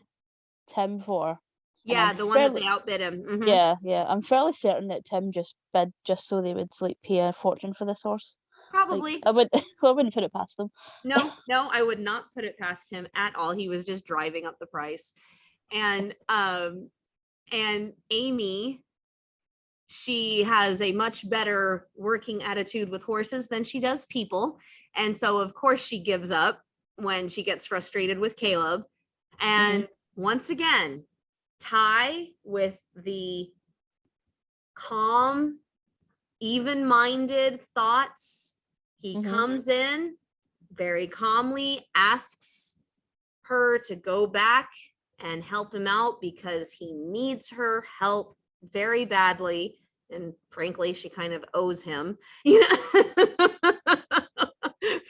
Speaker 2: Tim for.
Speaker 1: Yeah, the one that they outbid him. Mm-hmm.
Speaker 2: Yeah. I'm fairly certain that Tim just bid just so they would like pay a fortune for this horse.
Speaker 1: Probably.
Speaker 2: Like, I wouldn't put it past them.
Speaker 1: No, I would not put it past him at all. He was just driving up the price. And Amy, she has a much better working attitude with horses than she does people. And so of course she gives up when she gets frustrated with Caleb. And once again, Ty, with the calm, even-minded thoughts, he comes in very calmly, asks her to go back and help him out because he needs her help very badly. And frankly, she kind of owes him,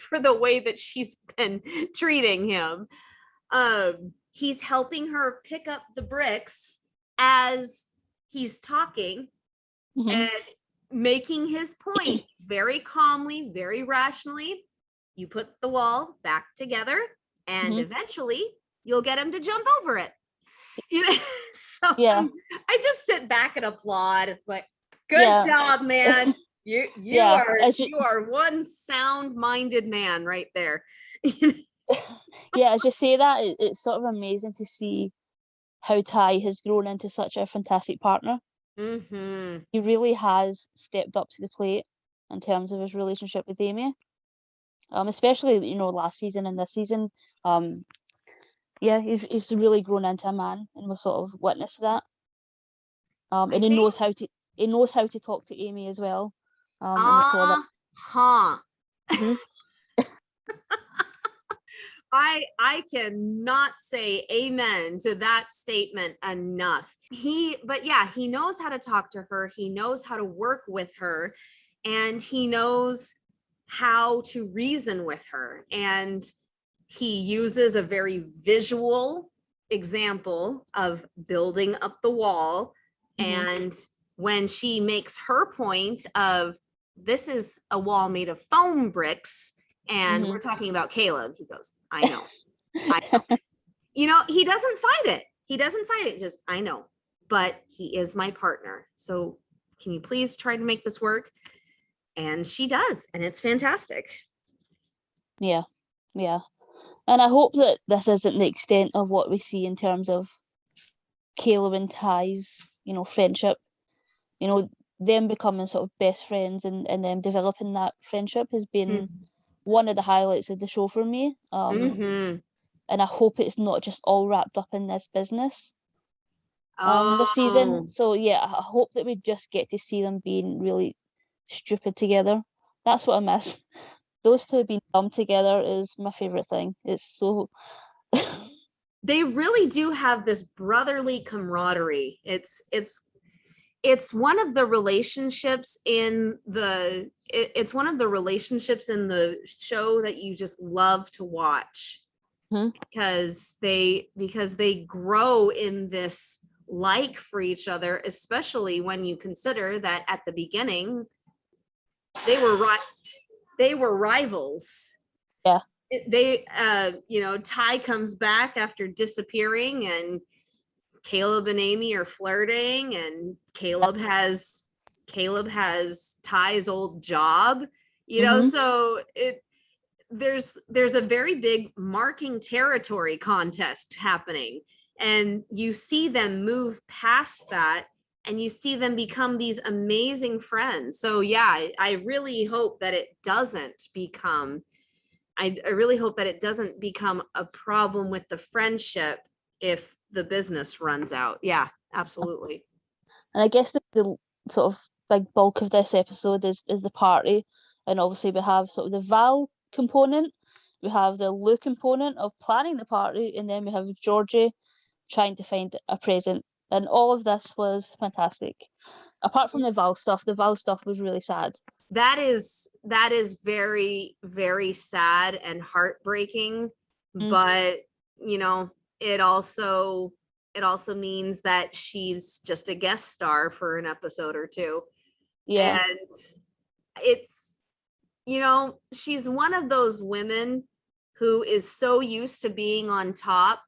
Speaker 1: for the way that she's been treating him. He's helping her pick up the bricks as he's talking
Speaker 2: Mhm.
Speaker 1: and making his point very calmly, very rationally. You put the wall back together and
Speaker 2: Mhm.
Speaker 1: eventually you'll get him to jump over it. So
Speaker 2: Yeah.
Speaker 1: I just sit back and applaud, like, good
Speaker 2: Yeah.
Speaker 1: job, man. You
Speaker 2: Yeah, as
Speaker 1: you are one sound-minded man right there.
Speaker 2: Yeah, as you say that, it's sort of amazing to see how Ty has grown into such a fantastic partner.
Speaker 1: Mm-hmm.
Speaker 2: He really has stepped up to the plate in terms of his relationship with Amy. Especially last season and this season. Yeah, he's really grown into a man, and we've sort of witnessed that.
Speaker 1: I
Speaker 2: And he
Speaker 1: think,
Speaker 2: knows how to talk to Amy as well. And we saw that.
Speaker 1: huh.
Speaker 2: Mhm.
Speaker 1: I cannot say amen to that statement enough. But yeah, he knows how to talk to her. He knows how to work with her, and he knows how to reason with her. And he uses a very visual example of building up the wall.
Speaker 2: Mhm.
Speaker 1: And when she makes her point of, this is a wall made of foam bricks, and we're talking about Caleb, he goes, I know. He doesn't fight it. Just, I know, but he is my partner. So can you please try to make this work? And she does, and it's fantastic.
Speaker 2: Yeah, yeah. And I hope that this isn't the extent of what we see in terms of Caleb and Ty's, friendship. Them becoming sort of best friends and them developing that friendship has been one of the highlights of the show for me.
Speaker 1: Mm-hmm.
Speaker 2: And I hope it's not just all wrapped up in this business this
Speaker 1: Oh,
Speaker 2: season. So yeah, I hope that we just get to see them being really stupid together. That's what I miss. Those two being dumb together is my favorite thing. It's so
Speaker 1: they really do have this brotherly camaraderie. It's one of the relationships in the it's one of the relationships in the show that you just love to watch.
Speaker 2: Mhm.
Speaker 1: because they grow in this like for each other, especially when you consider that at the beginning they were rivals.
Speaker 2: Yeah.
Speaker 1: Ty comes back after disappearing, and Caleb and Amy are flirting, and Caleb has Ty's old job,
Speaker 2: Mhm.
Speaker 1: so there's a very big marking territory contest happening, and you see them move past that, and you see them become these amazing friends. So yeah, I really hope that it doesn't become a problem with the friendship if the business runs out. Yeah, absolutely.
Speaker 2: And I guess the sort of big bulk of this episode is the party, and obviously we have sort of the Val component, we have the Lou component of planning the party, and then we have Georgie trying to find a present. And all of this was fantastic. Apart from the Val stuff was really sad.
Speaker 1: That is very, very sad and heartbreaking, but it also means that she's just a guest star for an episode or two.
Speaker 2: Yeah.
Speaker 1: And it's she's one of those women who is so used to being on top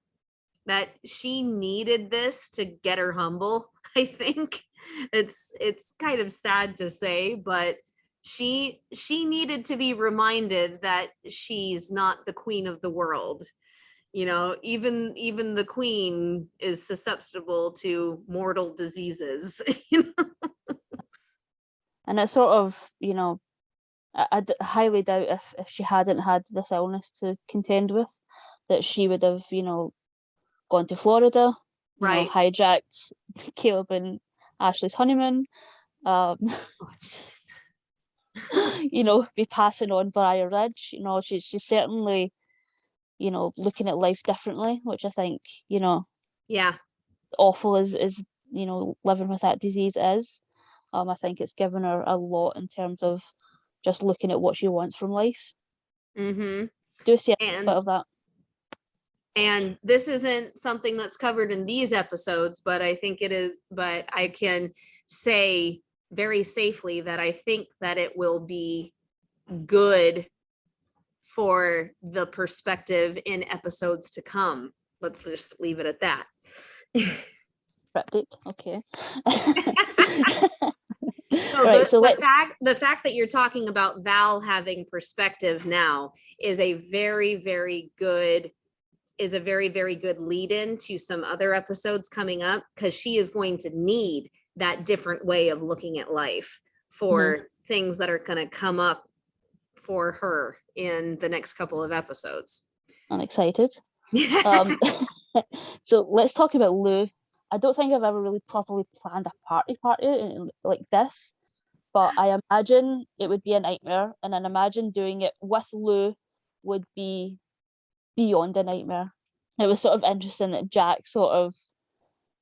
Speaker 1: that she needed this to get her humble. I think it's kind of sad to say, but she needed to be reminded that she's not the queen of the world. Even the queen is susceptible to mortal diseases.
Speaker 2: And it's sort of, I highly doubt if she hadn't had this illness to contend with, that she would have, gone to Florida,
Speaker 1: Right.
Speaker 2: Hijacked Caleb and Ashley's honeymoon,
Speaker 1: Oh, jeez.
Speaker 2: be passing on Briar Ridge. She's certainly you know, looking at life differently, which I think, you know,
Speaker 1: Yeah.
Speaker 2: awful as you know, living with that disease is. I think it's given her a lot in terms of just looking at what she wants from life.
Speaker 1: Mm-hmm.
Speaker 2: Do see a bit
Speaker 1: And
Speaker 2: of that.
Speaker 1: and this isn't something that's covered in these episodes, but I think it is, but I can say very safely that I think that it will be good for the perspective in episodes to come. Let's just leave it at that.
Speaker 2: Cryptic, okay.
Speaker 1: So
Speaker 2: Right, so
Speaker 1: the fact that you're talking about Val having perspective now is a very, very good lead in to some other episodes coming up, because she is going to need that different way of looking at life for things that are going to come up for her in the next couple of episodes.
Speaker 2: I'm excited. So let's talk about Lou. I don't think I've ever really properly planned a party like this, but I imagine it would be a nightmare, and then imagine doing it with Lou would be beyond a nightmare. It was sort of interesting that Jack sort of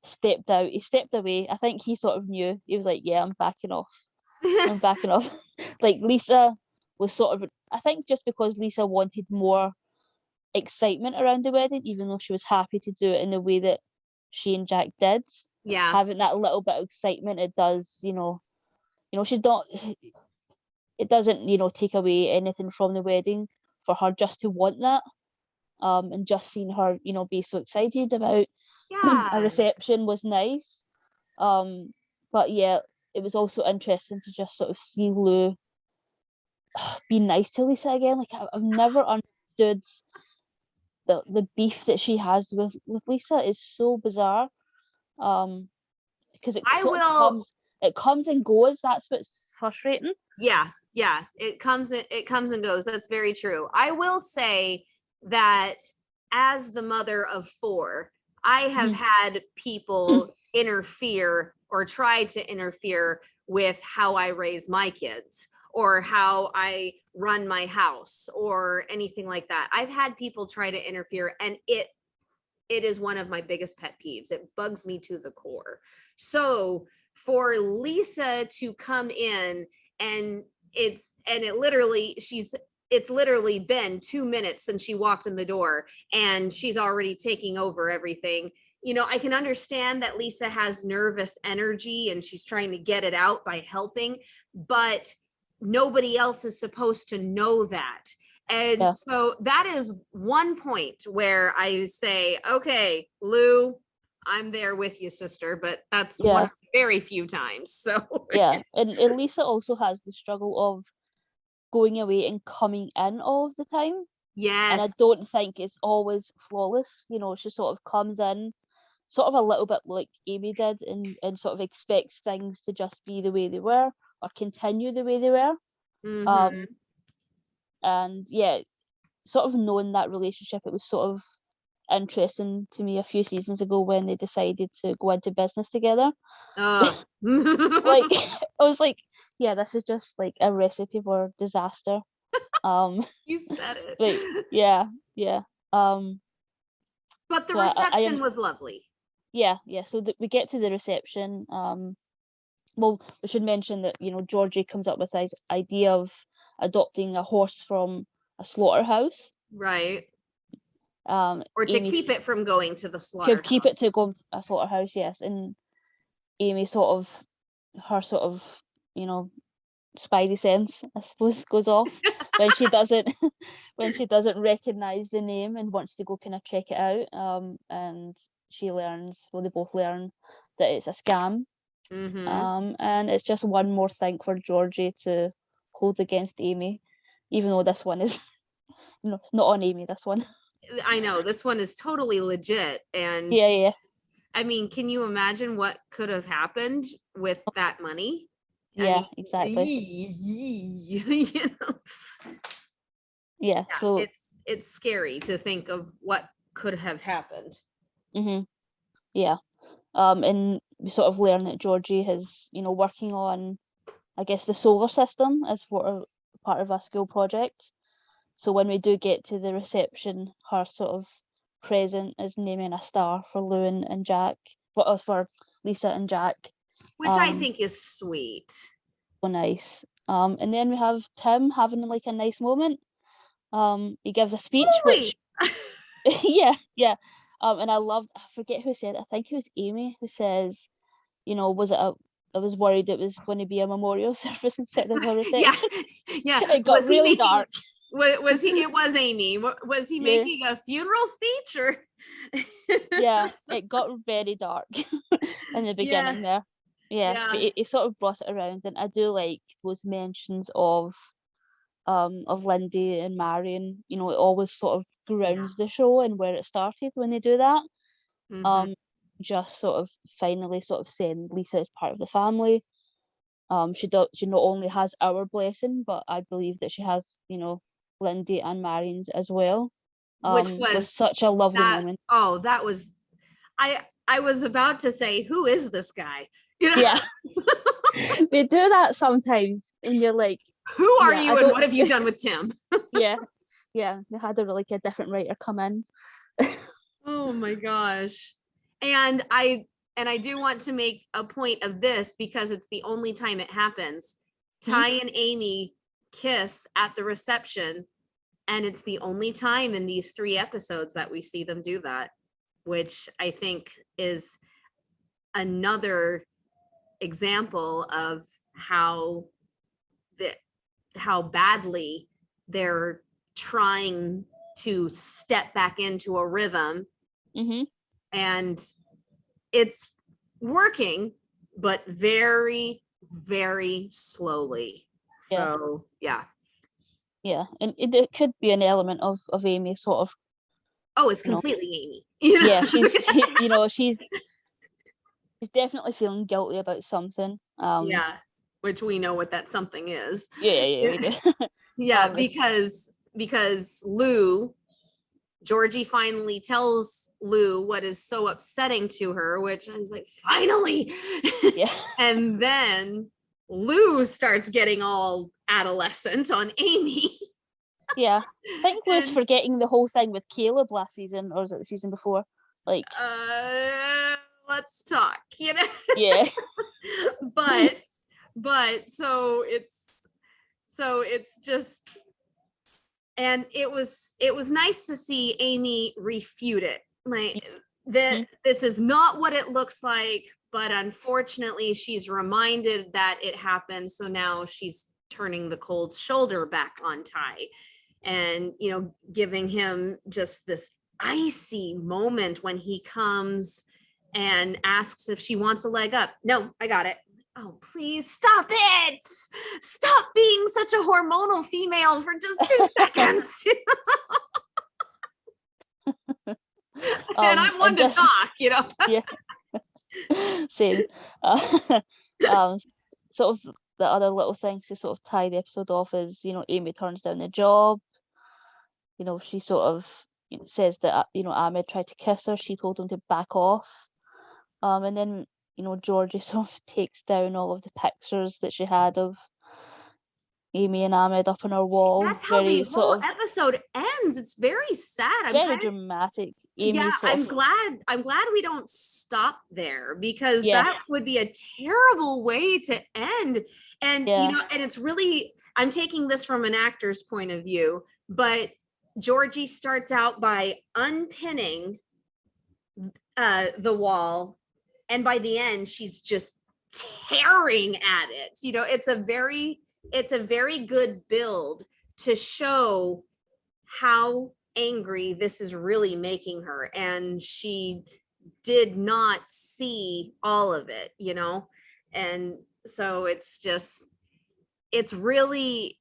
Speaker 2: stepped out. He stepped away. I think he sort of knew. He was like, yeah, I'm backing off. I'm backing off. Like Lisa was sort of, I think just because Lisa wanted more excitement around the wedding, even though she was happy to do it in the way that she and Jack did.
Speaker 1: Yeah.
Speaker 2: Having that little bit of excitement, it does, she's not, it doesn't, take away anything from the wedding for her just to want that. And just seeing her, be so excited about
Speaker 1: Yeah.
Speaker 2: a reception was nice. But yeah, it was also interesting to just sort of see Lou be nice to Lisa again. Like I've never understood the beef that she has with Lisa. Is so bizarre. Because it comes and goes. That's what's frustrating.
Speaker 1: Yeah, it comes and goes. That's very true. I will say that as the mother of 4, I have had people interfere or try to interfere with how I raise my kids or how I run my house or anything like that. I've had people try to interfere, and it is one of my biggest pet peeves. It bugs me to the core. So for Lisa to come in and it's literally been 2 minutes since she walked in the door and she's already taking over everything. I can understand that Lisa has nervous energy and she's trying to get it out by helping, but nobody else is supposed to know that. And so that is one point where I say, okay, Lou, I'm there with you, sister, but that's one of the very few times. So
Speaker 2: yeah, and Lisa also has the struggle of going away and coming in all of the time.
Speaker 1: Yes.
Speaker 2: And I don't think it's always flawless. She sort of comes in sort of a little bit like Amy did and sort of expects things to just be the way they were or continue the way they were. And yeah, sort of knowing that relationship, it was sort of interesting to me a few seasons ago when they decided to go into business together.
Speaker 1: Oh.
Speaker 2: Like I was like, yeah, this is just like a recipe for disaster.
Speaker 1: You said it.
Speaker 2: But yeah.
Speaker 1: But the reception was lovely.
Speaker 2: Yeah. So we get to the reception. Well, we should mention that Georgie comes up with this idea of adopting a horse from a slaughterhouse.
Speaker 1: Right.
Speaker 2: Or
Speaker 1: to keep it from going to the slaughterhouse.
Speaker 2: Keep it to go to a slaughterhouse, yes. And Amy her spidey sense, I suppose, goes off when she doesn't recognize the name and wants to go kind of check it out. And she learns, they both learn that it's a scam. And it's just one more thing for Georgie to hold against Amy, even though this one is it's not on Amy, this one.
Speaker 1: I know this one is totally legit. And
Speaker 2: yeah.
Speaker 1: I mean, can you imagine what could have happened with that money?
Speaker 2: Yeah, exactly. Yeah, so
Speaker 1: it's scary to think of what could have happened.
Speaker 2: Yeah. And we sort of learn that Georgie is, working on, I guess, the solar system as for part of a school project. So when we do get to the reception, her sort of present is naming a star for Lou and Jack, for Lisa and Jack.
Speaker 1: Which I think is sweet.
Speaker 2: So nice. And then we have Tim having like a nice moment. He gives a speech,
Speaker 1: Holy!
Speaker 2: which yeah. And I forget who said it. I think it was Amy who says, I was worried it was going to be a memorial service instead of a reception.
Speaker 1: Yeah.
Speaker 2: It got really dark.
Speaker 1: Was he? It was Amy. Was he
Speaker 2: Yeah.
Speaker 1: making a funeral speech or?
Speaker 2: Yeah, it got very dark in the beginning there. Yeah, but it sort of brought it around, and I do like those mentions of Lindy and Marion. It always sort of grounds the show and where it started when they do that.
Speaker 1: Mhm.
Speaker 2: Just sort of finally sort of saying Lisa is part of the family. She not only has our blessing, but I believe that she has, Lindy and Marion's as well.
Speaker 1: Which
Speaker 2: Was
Speaker 1: was
Speaker 2: such a lovely
Speaker 1: that,
Speaker 2: moment.
Speaker 1: oh, that was, I was about to say, who is this guy?
Speaker 2: Yeah. They do that sometimes, and you're like,
Speaker 1: who are
Speaker 2: yeah,
Speaker 1: you and what have you done with Tim?
Speaker 2: yeah, they had a different writer come in.
Speaker 1: Oh my gosh. And I do want to make a point of this because it's the only time it happens. Ty and Amy kiss at the reception, and it's the only time in these 3 episodes that we see them do that, which I think is another example of how badly they're trying to step back into a rhythm. And it's working, but very, very slowly. So yeah,
Speaker 2: and it could be an element of Amy sort of,
Speaker 1: it's completely Amy.
Speaker 2: Yeah, she's she's definitely feeling guilty about something.
Speaker 1: Which we know what that something is.
Speaker 2: Yeah, we do.
Speaker 1: Yeah, because Georgie finally tells Lou what is so upsetting to her, which I was like, finally.
Speaker 2: Yeah.
Speaker 1: And then Lou starts getting all adolescent on Amy.
Speaker 2: Yeah, I think Lou's forgetting the whole thing with Caleb last season, or was it the season before? Like,
Speaker 1: let's talk,
Speaker 2: Yeah.
Speaker 1: but so it's just, and it was nice to see Amy refute it. Like this is not what it looks like, but unfortunately she's reminded that it happened. So now she's turning the cold shoulder back on Ty and, giving him just this icy moment when he comes and asks if she wants a leg up. No, I got it. Oh, please stop it. Stop being such a hormonal female for just 2 seconds. And I'm one to talk,
Speaker 2: Yeah. Same. Sort of the other little things to sort of tie the episode off is, Amy turns down the job. She sort of says that, Ahmed tried to kiss her. She told him to back off. And then, Georgie sort of takes down all of the pictures that she had of Amy and Ahmed up on her wall.
Speaker 1: That's how the whole episode ends. It's very sad.
Speaker 2: Very dramatic. Amy
Speaker 1: I'm glad we don't stop there, because that would be a terrible way to end. And and it's really, I'm taking this from an actor's point of view, but Georgie starts out by unpinning the wall, and by the end she's just tearing at it. It's a very good build to show how angry this is really making her, and she did not see all of it, and so it's really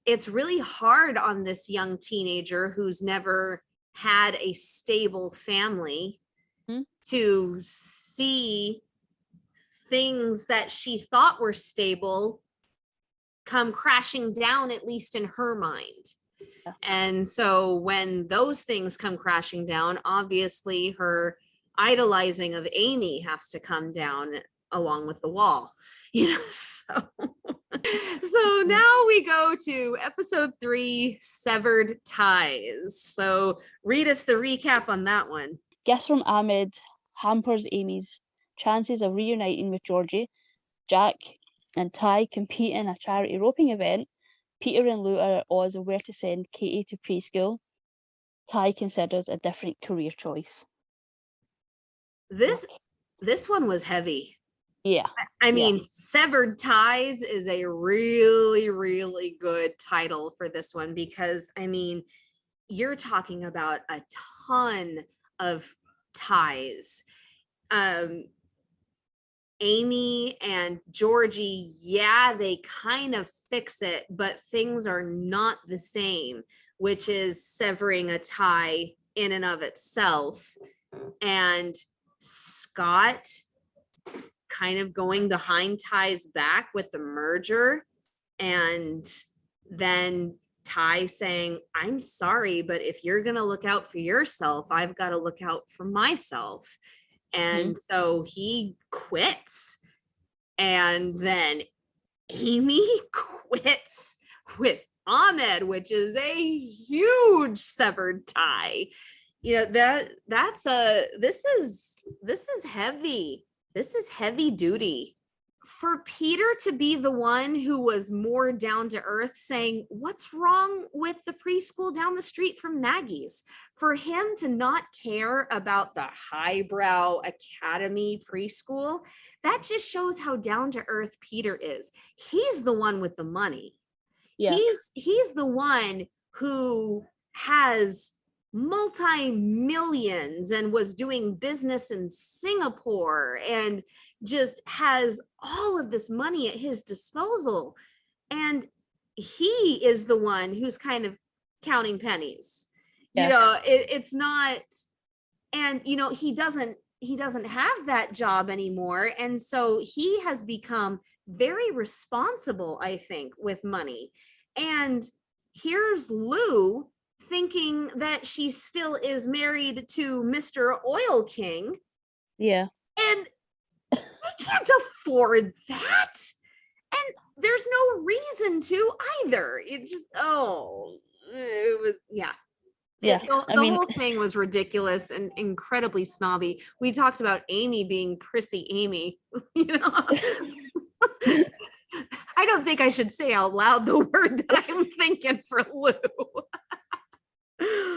Speaker 1: hard on this young teenager who's never had a stable family to see things that she thought were stable come crashing down, at least in her mind. And so when those things come crashing down, obviously her idolizing of Amy has to come down along with the wall, so So now we go to episode 3, Severed Ties. So read us the recap on that one.
Speaker 2: Gifts from Ahmed hampers Amy's chances of reuniting with Georgie. Jack and Ty compete in a charity roping event. Peter and Lou are at odds of where to send Katie to preschool. Ty considers a different career choice.
Speaker 1: This one was heavy.
Speaker 2: Yeah.
Speaker 1: I mean, Severed Ties is a really, really good title for this one because, I mean, you're talking about a ton of ties. Amy and Georgie, yeah, they kind of fix it, but things are not the same, which is severing a tie in and of itself. And Scott kind of going behind Ty's back with the merger, and then Ty saying, I'm sorry, but if you're going to look out for yourself, I've got to look out for myself. And so he quits. And then Amy quits with Ahmed, which is a huge severed tie. You know, this is heavy. This is heavy duty. For Peter to be the one who was more down to earth saying, what's wrong with the preschool down the street from Maggie's? For him to not care about the highbrow academy preschool, that just shows how down to earth Peter is. He's the one with the money.
Speaker 2: Yeah.
Speaker 1: He's the one who has multi-millions and was doing business in Singapore and just has all of this money at his disposal. And he is the one who's kind of counting pennies.
Speaker 2: Yeah.
Speaker 1: You know, it's not, and you know, he doesn't have that job anymore. And so he has become very responsible, I think, with money. And here's Lou thinking that she still is married to Mr. Oil King.
Speaker 2: Yeah.
Speaker 1: And they can't afford that. And there's no reason to either. It just, it was, yeah.
Speaker 2: Yeah.
Speaker 1: The whole thing was ridiculous and incredibly snobby. We talked about Amy being prissy Amy, you know. I don't think I should say out loud the word that I'm thinking for Lou.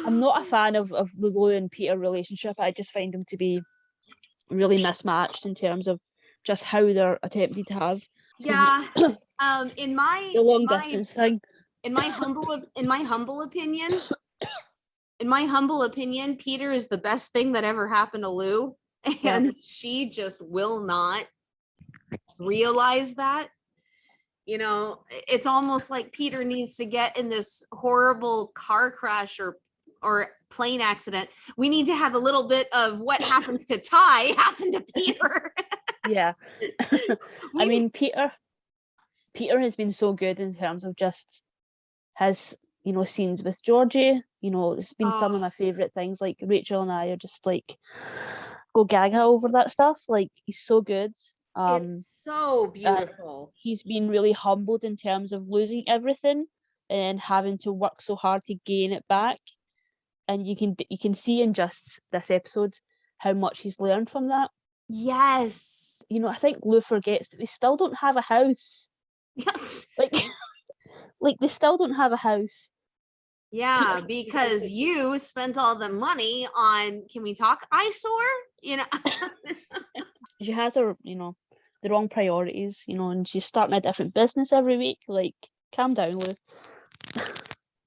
Speaker 2: I'm not a fan of the Lou and Peter relationship. I just find them to be really mismatched in terms of just how they're attempting to have.
Speaker 1: Yeah. In my
Speaker 2: the long distance thing.
Speaker 1: In my humble opinion, Peter is the best thing that ever happened to Lou. And she just will not realize that. You know, it's almost like Peter needs to get in this horrible car crash or plane accident. We need to have a little bit of what happens to Ty happen to Peter.
Speaker 2: Yeah. I mean, Peter has been so good in terms of just his, you know, scenes with Georgie. You know, it's been some of my favorite things. Like Rachel and I are just like go gaga over that stuff. Like he's so good.
Speaker 1: It's so beautiful.
Speaker 2: He's been really humbled in terms of losing everything and having to work so hard to gain it back. And you can see in just this episode how much he's learned from that.
Speaker 1: Yes.
Speaker 2: You know, I think Lou forgets that they still don't have a house.
Speaker 1: Yes.
Speaker 2: Like they still don't have a house.
Speaker 1: Yeah, because you spent all the money on, can we talk eyesore? You know.
Speaker 2: She has her, you know, the wrong priorities, you know, and she's starting a different business every week. Like, calm down, Lou.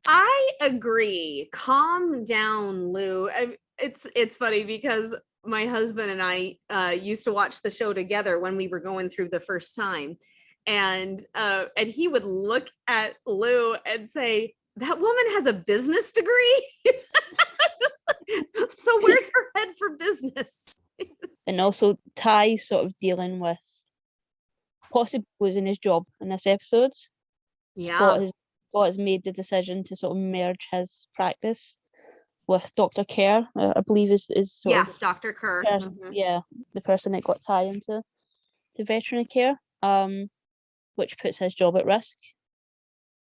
Speaker 1: I agree. Calm down, Lou. It's funny because my husband and I used to watch the show together when we were going through the first time, and he would look at Lou and say, "That woman has a business degree." So where's her head for business?
Speaker 2: And also Ty sort of dealing with possibly losing his job in this episode.
Speaker 1: Yeah.
Speaker 2: Scott has made the decision to sort of merge his practice with Dr. Kerr, I believe is sort of
Speaker 1: Dr. Kerr.
Speaker 2: the person that got Ty into veterinary care. which puts his job at risk.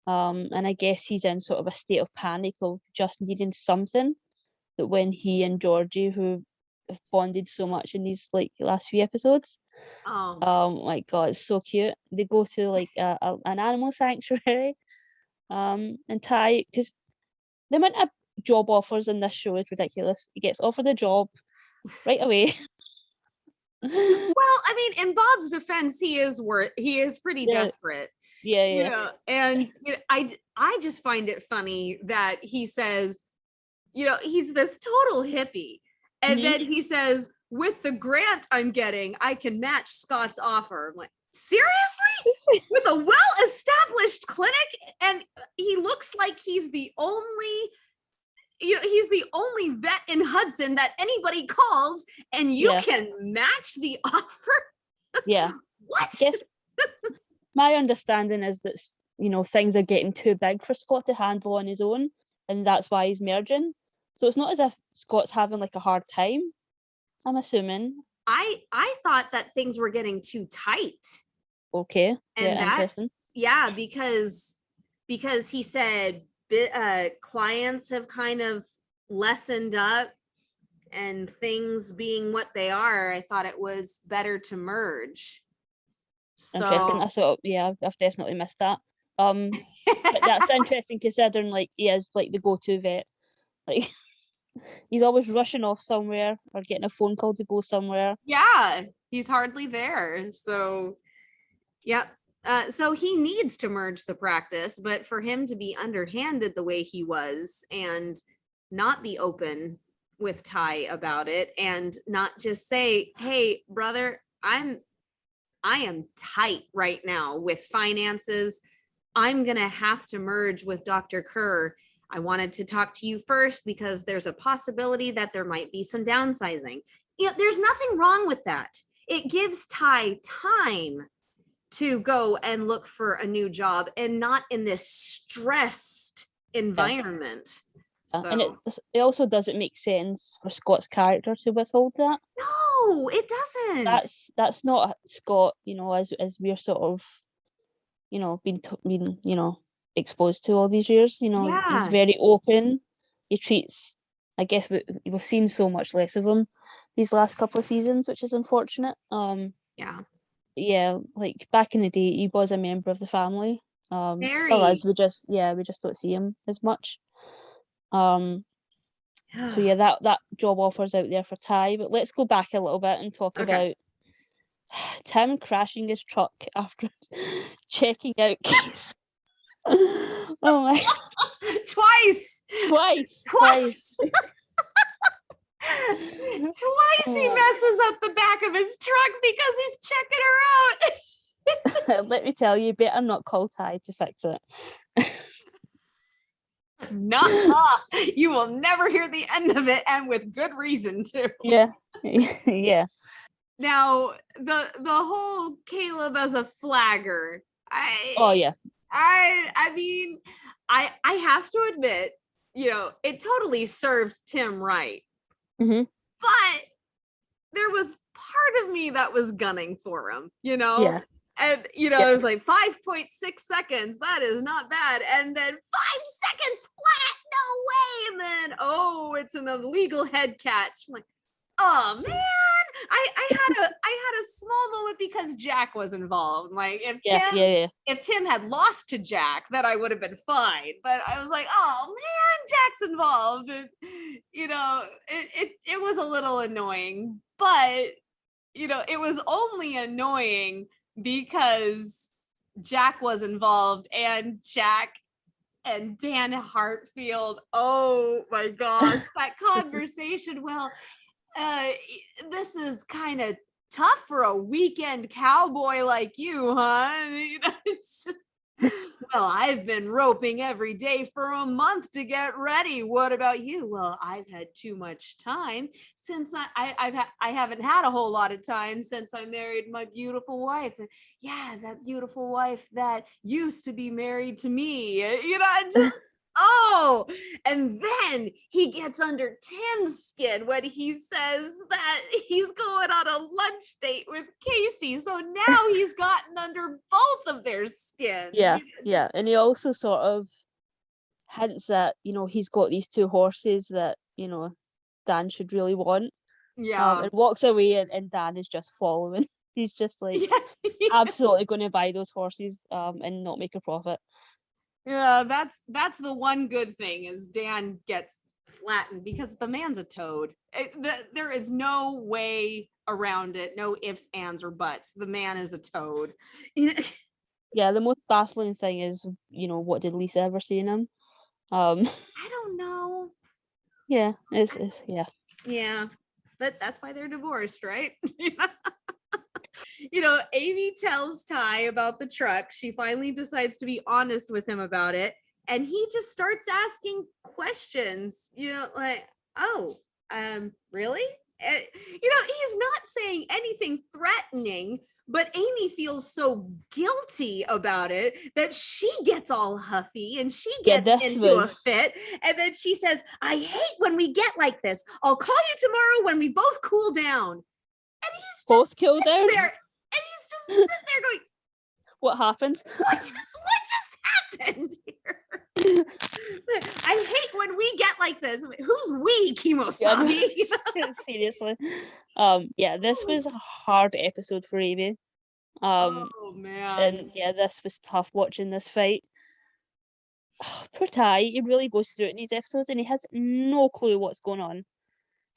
Speaker 2: And I guess he's in sort of a state of panic of just needing something that when he and Georgie, who have bonded so much in these like last few episodes, my God, it's so cute. They go to like an animal sanctuary, and Ty, because the amount of job offers in this show is ridiculous. He gets offered a job right away.
Speaker 1: Well, I mean, in Bob's defense, he is pretty
Speaker 2: Yeah.
Speaker 1: desperate.
Speaker 2: Yeah.
Speaker 1: You know, and I just find it funny that he says, you know, he's this total hippie. And then he says, with the grant I'm getting, I can match Scott's offer. I'm like, seriously? With a well-established clinic? And he looks like he's the only vet in Hudson that anybody calls, and you can match the offer?
Speaker 2: Yeah.
Speaker 1: What?
Speaker 2: Yes. My understanding is that, you know, things are getting too big for Scott to handle on his own, and that's why he's merging. So it's not as if Scott's having like a hard time, I'm assuming.
Speaker 1: I thought that things were getting too tight.
Speaker 2: Okay.
Speaker 1: And
Speaker 2: interesting.
Speaker 1: Yeah, because he said clients have kind of lessened up and things being what they are, I thought it was better to merge.
Speaker 2: Interesting.
Speaker 1: So
Speaker 2: I've definitely missed that. But that's interesting considering like he is like the go-to vet. Like he's always rushing off somewhere or getting a phone call to go somewhere.
Speaker 1: Yeah, he's hardly there. So yep. So he needs to merge the practice, but for him to be underhanded the way he was and not be open with Ty about it and not just say, hey, brother, I am tight right now with finances. I'm going to have to merge with Dr. Kerr. I wanted to talk to you first because there's a possibility that there might be some downsizing. You know, there's nothing wrong with that. It gives Ty time to go and look for a new job and not in this stressed environment. So.
Speaker 2: And it also doesn't make sense for Scott's character to withhold that.
Speaker 1: No, it doesn't.
Speaker 2: That's not Scott, you know, as we're sort of, you know, been you know, exposed to all these years. You know, he's very open. He treats, I guess we've seen so much less of him these last couple of seasons, which is unfortunate. Yeah, like back in the day, he was a member of the family. Still is. We just don't see him as much. So yeah, that job offer's out there for Ty. But let's go back a little bit and talk about Tim crashing his truck after checking out case. Oh my!
Speaker 1: Twice. Twice he messes up the back of his truck because he's checking her out.
Speaker 2: Let me tell you, better not call Ty to fix it.
Speaker 1: You will never hear the end of it, and with good reason too.
Speaker 2: Yeah.
Speaker 1: Now the whole Caleb as a flagger.
Speaker 2: I
Speaker 1: mean, I have to admit, you know, it totally served Tim right.
Speaker 2: Mm-hmm.
Speaker 1: But there was part of me that was gunning for him, you know?
Speaker 2: Yeah.
Speaker 1: And, you know, it was like 5.6 seconds. That is not bad. And then 5 seconds flat. No way. And then, oh, it's an illegal head catch. I'm like, oh, man. I had a small moment because Jack was involved. Like if Tim had lost to Jack, then I would have been fine. But I was like, oh man, Jack's involved. And, you know, it was a little annoying, but you know, it was only annoying because Jack was involved and Jack and Dan Hartfield. Oh my gosh, that conversation. Well, this is kind of tough for a weekend cowboy like you, huh? You know, it's just, well, I've been roping every day for a month to get ready. What about you? Well, I've had too much time since I haven't had a whole lot of time since I married my beautiful wife. And yeah, that beautiful wife that used to be married to me. You know, just Oh, and then he gets under Tim's skin when he says that he's going on a lunch date with Casey. So now he's gotten under both of their skins.
Speaker 2: Yeah, yeah. And he also sort of hints that, he's got these two horses that, Dan should really want.
Speaker 1: Yeah.
Speaker 2: And walks away and Dan is just following. He's just like absolutely going to buy those horses and not make a profit.
Speaker 1: Yeah, that's the one good thing is Dan gets flattened because the man's a toad. There is no way around it. No ifs, ands, or buts. The man is a toad.
Speaker 2: Yeah, the most baffling thing is, what did Lisa ever see in him?
Speaker 1: I don't know.
Speaker 2: Yeah, it's yeah.
Speaker 1: Yeah, that's why they're divorced, right? Amy tells Ty about the truck. She finally decides to be honest with him about it. And he just starts asking questions, like, oh, really? He's not saying anything threatening, but Amy feels so guilty about it that she gets all huffy and she gets into a fit. And then she says, I hate when we get like this. I'll call you tomorrow when we both cool down. And he's just
Speaker 2: cool down
Speaker 1: there. And he's just sitting there going,
Speaker 2: what happened?
Speaker 1: What just happened here? I hate when we get like this. Who's we, Kimosabe?
Speaker 2: Seriously. Yeah, this was a hard episode for Amy.
Speaker 1: Oh man.
Speaker 2: And yeah, this was tough watching this fight. Poor Ty, he really goes through it in these episodes and he has no clue what's going on.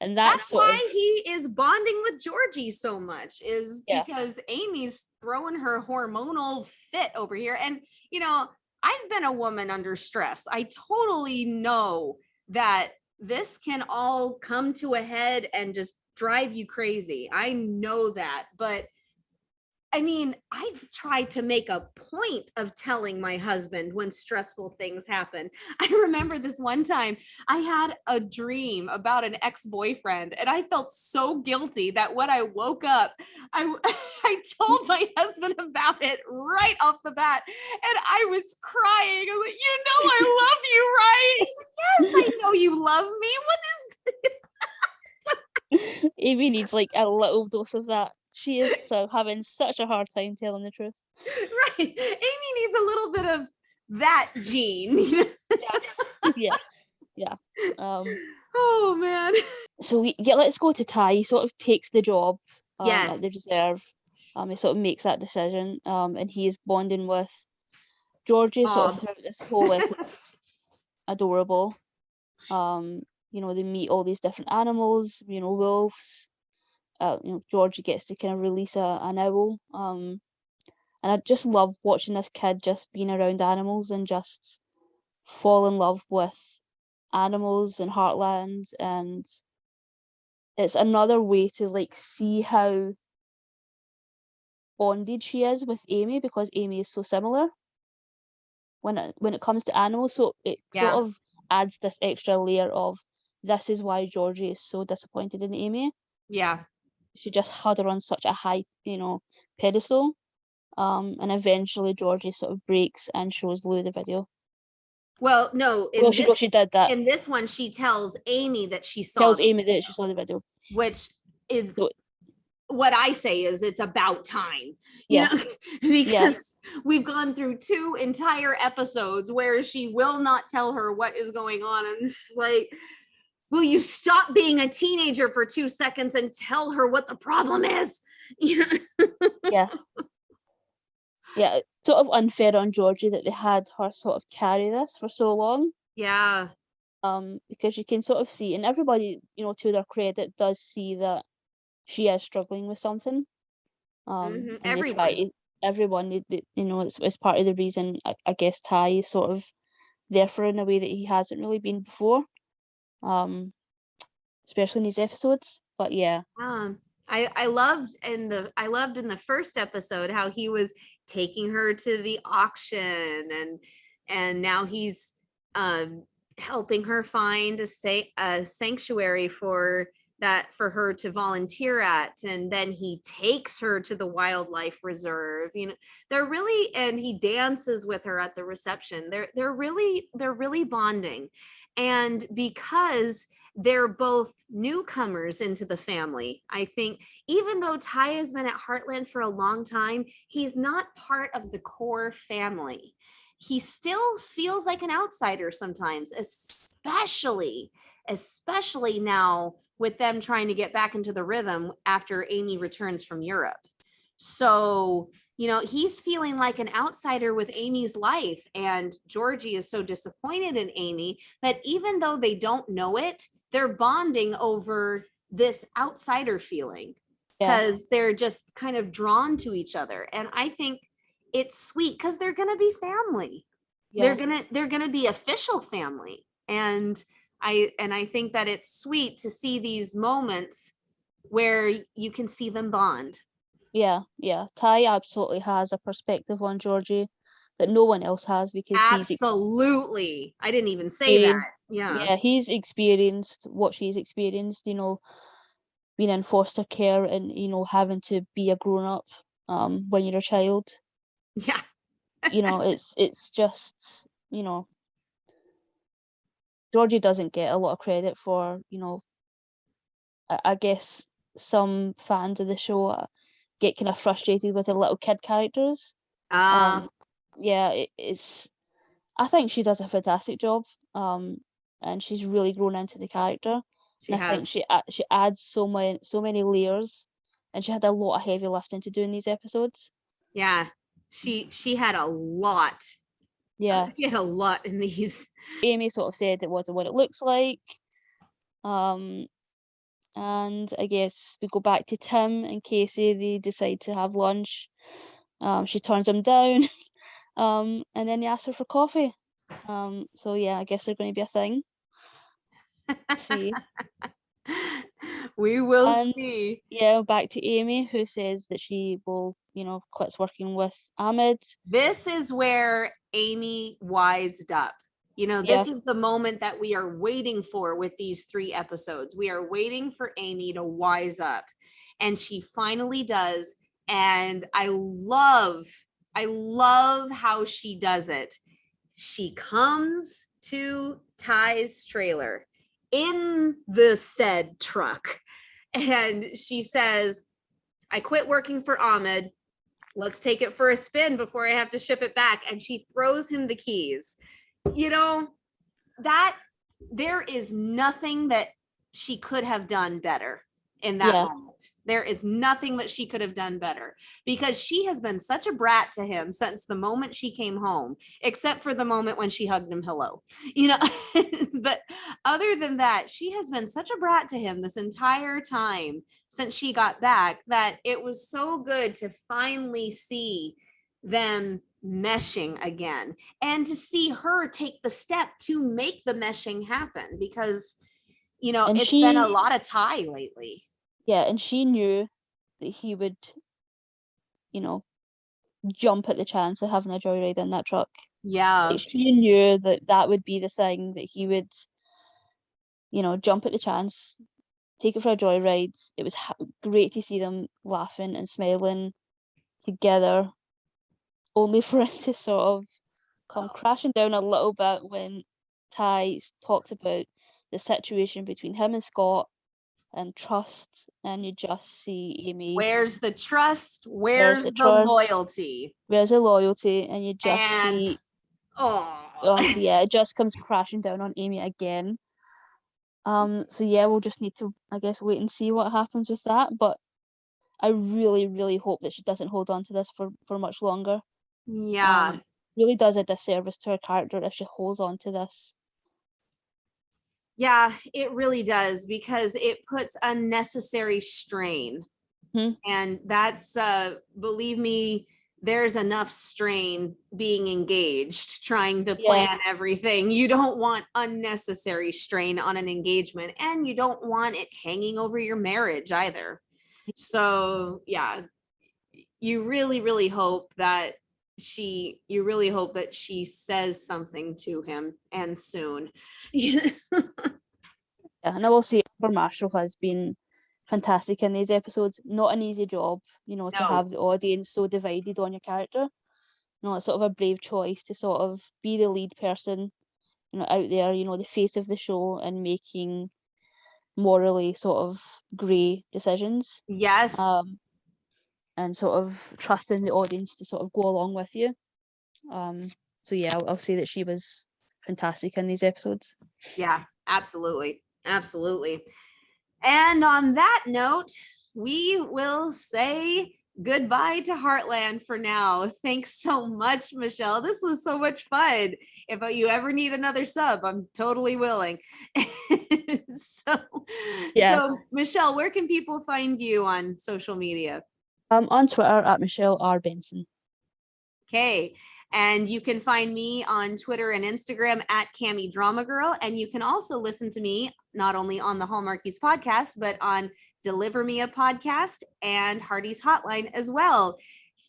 Speaker 2: And that's
Speaker 1: why he is bonding with Georgie so much, is because Amy's throwing her hormonal fit over here. And, I've been a woman under stress. I totally know that this can all come to a head and just drive you crazy. I know that. But I mean, I try to make a point of telling my husband when stressful things happen. I remember this one time I had a dream about an ex-boyfriend and I felt so guilty that when I woke up, I told my husband about it right off the bat and I was crying. I was like, I love you, right? He's like, yes, I know you love me. What is this?
Speaker 2: Amy needs like a little dose of that. She is having such a hard time telling the truth.
Speaker 1: Right. Amy needs a little bit of that gene.
Speaker 2: Yeah.
Speaker 1: Oh man.
Speaker 2: So let's go to Ty. He sort of takes the job at the reserve. He sort of makes that decision. And he is bonding with Georgie sort of throughout this whole episode. Adorable. They meet all these different animals, wolves. Georgie gets to kind of release an owl. And I just love watching this kid just being around animals and just fall in love with animals and Heartland. And it's another way to like see how bonded she is with Amy, because Amy is so similar when it comes to animals. So it sort of adds this extra layer of, this is why Georgie is so disappointed in Amy.
Speaker 1: Yeah.
Speaker 2: She just had her on such a high, pedestal. And eventually Georgie sort of breaks and shows Lou the video.
Speaker 1: Well, no.
Speaker 2: She did that.
Speaker 1: In this one, she tells Amy that she saw.
Speaker 2: Tells Amy that she saw the video.
Speaker 1: Which is what I say is it's about time. Because we've gone through 2 entire episodes where she will not tell her what is going on. And it's like, will you stop being a teenager for 2 seconds and tell her what the problem is?
Speaker 2: Yeah. Yeah, it's sort of unfair on Georgie that they had her sort of carry this for so long.
Speaker 1: Yeah.
Speaker 2: Because you can sort of see, and everybody, to their credit, does see that she is struggling with something. Everyone, it's part of the reason I guess Ty is sort of there for in a way that he hasn't really been before. Especially in these episodes. But yeah.
Speaker 1: I loved in the first episode how he was taking her to the auction and now he's helping her find a sanctuary for that for her to volunteer at, and then he takes her to the wildlife reserve. They're really, and he dances with her at the reception. They're really bonding. And because they're both newcomers into the family, I think even though Ty has been at Heartland for a long time, he's not part of the core family. He still feels like an outsider sometimes, especially now with them trying to get back into the rhythm after Amy returns from Europe. So, he's feeling like an outsider with Amy's life, and Georgie is so disappointed in Amy that even though they don't know it, they're bonding over this outsider feeling because they're just kind of drawn to each other. And I think it's sweet because they're going to be family. Yeah. They're going to be official family. And I think that it's sweet to see these moments where you can see them bond.
Speaker 2: Yeah. Ty absolutely has a perspective on Georgie that no one else has, because
Speaker 1: absolutely. I didn't even say that.
Speaker 2: Yeah, he's experienced what she's experienced, being in foster care and, having to be a grown-up when you're a child.
Speaker 1: Yeah.
Speaker 2: It's just, Georgie doesn't get a lot of credit for, I guess some fans of the show get kind of frustrated with the little kid characters. I think she does a fantastic job, and she's really grown into the character. I think she adds so many layers, and she had a lot of heavy lifting to do in these episodes.
Speaker 1: Yeah, she had a lot.
Speaker 2: Yeah,
Speaker 1: she had a lot in these.
Speaker 2: Amy sort of said it wasn't what it looks like. And I guess we go back to Tim and Casey. They decide to have lunch. She turns him down. And then he asks her for coffee. So yeah, I guess they're going to be a thing. See.
Speaker 1: We will see.
Speaker 2: Yeah, back to Amy, who says that she will, quits working with Ahmed.
Speaker 1: This is where Amy wised up. This is the moment that we are waiting for with these 3 episodes. We are waiting for Amy to wise up, and she finally does. And I love how she does it. She comes to Ty's trailer in the said truck, and she says, I quit working for Ahmed. Let's take it for a spin before I have to ship it back. And she throws him the keys. That there is nothing that she could have done better in that moment. There is nothing that she could have done better, because she has been such a brat to him since the moment she came home, except for the moment when she hugged him hello. But other than that, she has been such a brat to him this entire time since she got back, that it was so good to finally see them meshing again, and to see her take the step to make the meshing happen, because it's been a lot of Ty lately.
Speaker 2: Yeah, and she knew that he would, jump at the chance of having a joyride in that truck.
Speaker 1: Yeah.
Speaker 2: Like, she knew that would be the thing, that he would, jump at the chance, take it for a joyride. It was great to see them laughing and smiling together, only for it to sort of come crashing down a little bit when Ty talks about the situation between him and Scott and trust, and you just see Amy.
Speaker 1: Where's the trust? Where's the loyalty?
Speaker 2: Where's the loyalty? And you just see, yeah, it just comes crashing down on Amy again. So yeah, we'll just need to, I guess, wait and see what happens with that. But I really, really hope that she doesn't hold on to this for much longer.
Speaker 1: Yeah.
Speaker 2: Really does a disservice to her character if she holds on to this.
Speaker 1: Yeah, it really does, because it puts unnecessary strain.
Speaker 2: Mm-hmm.
Speaker 1: And that's, believe me, there's enough strain being engaged, trying to plan everything. You don't want unnecessary strain on an engagement, and you don't want it hanging over your marriage either. So yeah, you really, really hope that she says something to him, and soon.
Speaker 2: Yeah, and I will say, Marshall has been fantastic in these episodes. Not an easy job, to
Speaker 1: No.
Speaker 2: have the audience so divided on your character. It's sort of a brave choice to sort of be the lead person, out there, the face of the show and making morally sort of grey decisions.
Speaker 1: Yes.
Speaker 2: And sort of trusting the audience to sort of go along with you. So yeah, I'll say that she was fantastic in these episodes.
Speaker 1: Yeah, absolutely. Absolutely. And on that note, we will say goodbye to Heartland for now. Thanks so much, Michelle. This was so much fun. If you ever need another sub, I'm totally willing.
Speaker 2: Yes.
Speaker 1: So Michelle, where can people find you on social media?
Speaker 2: On Twitter at Michelle R. Benson.
Speaker 1: Okay. And you can find me on Twitter and Instagram at Cami Drama Girl. And you can also listen to me not only on the Hallmarkies podcast, but on Deliver Me a Podcast and Hardy's Hotline as well.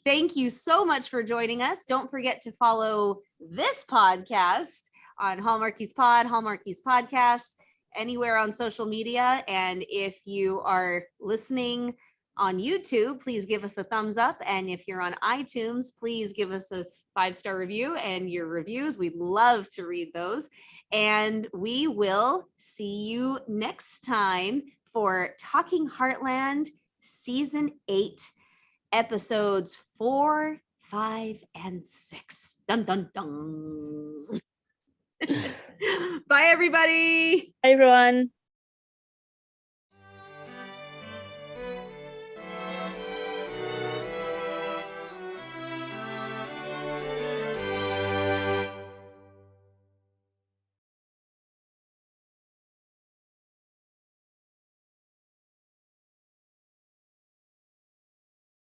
Speaker 1: Thank you so much for joining us. Don't forget to follow this podcast on Hallmarkies Pod, Hallmarkies Podcast, anywhere on social media. And if you are listening on YouTube, please give us a thumbs up. And if you're on iTunes, please give us a 5-star review and your reviews. We'd love to read those. And we will see you next time for Talking Heartland Season 8, episodes 4, 5, and 6. Dun, dun, dun. Bye, everybody.
Speaker 2: Hi, everyone.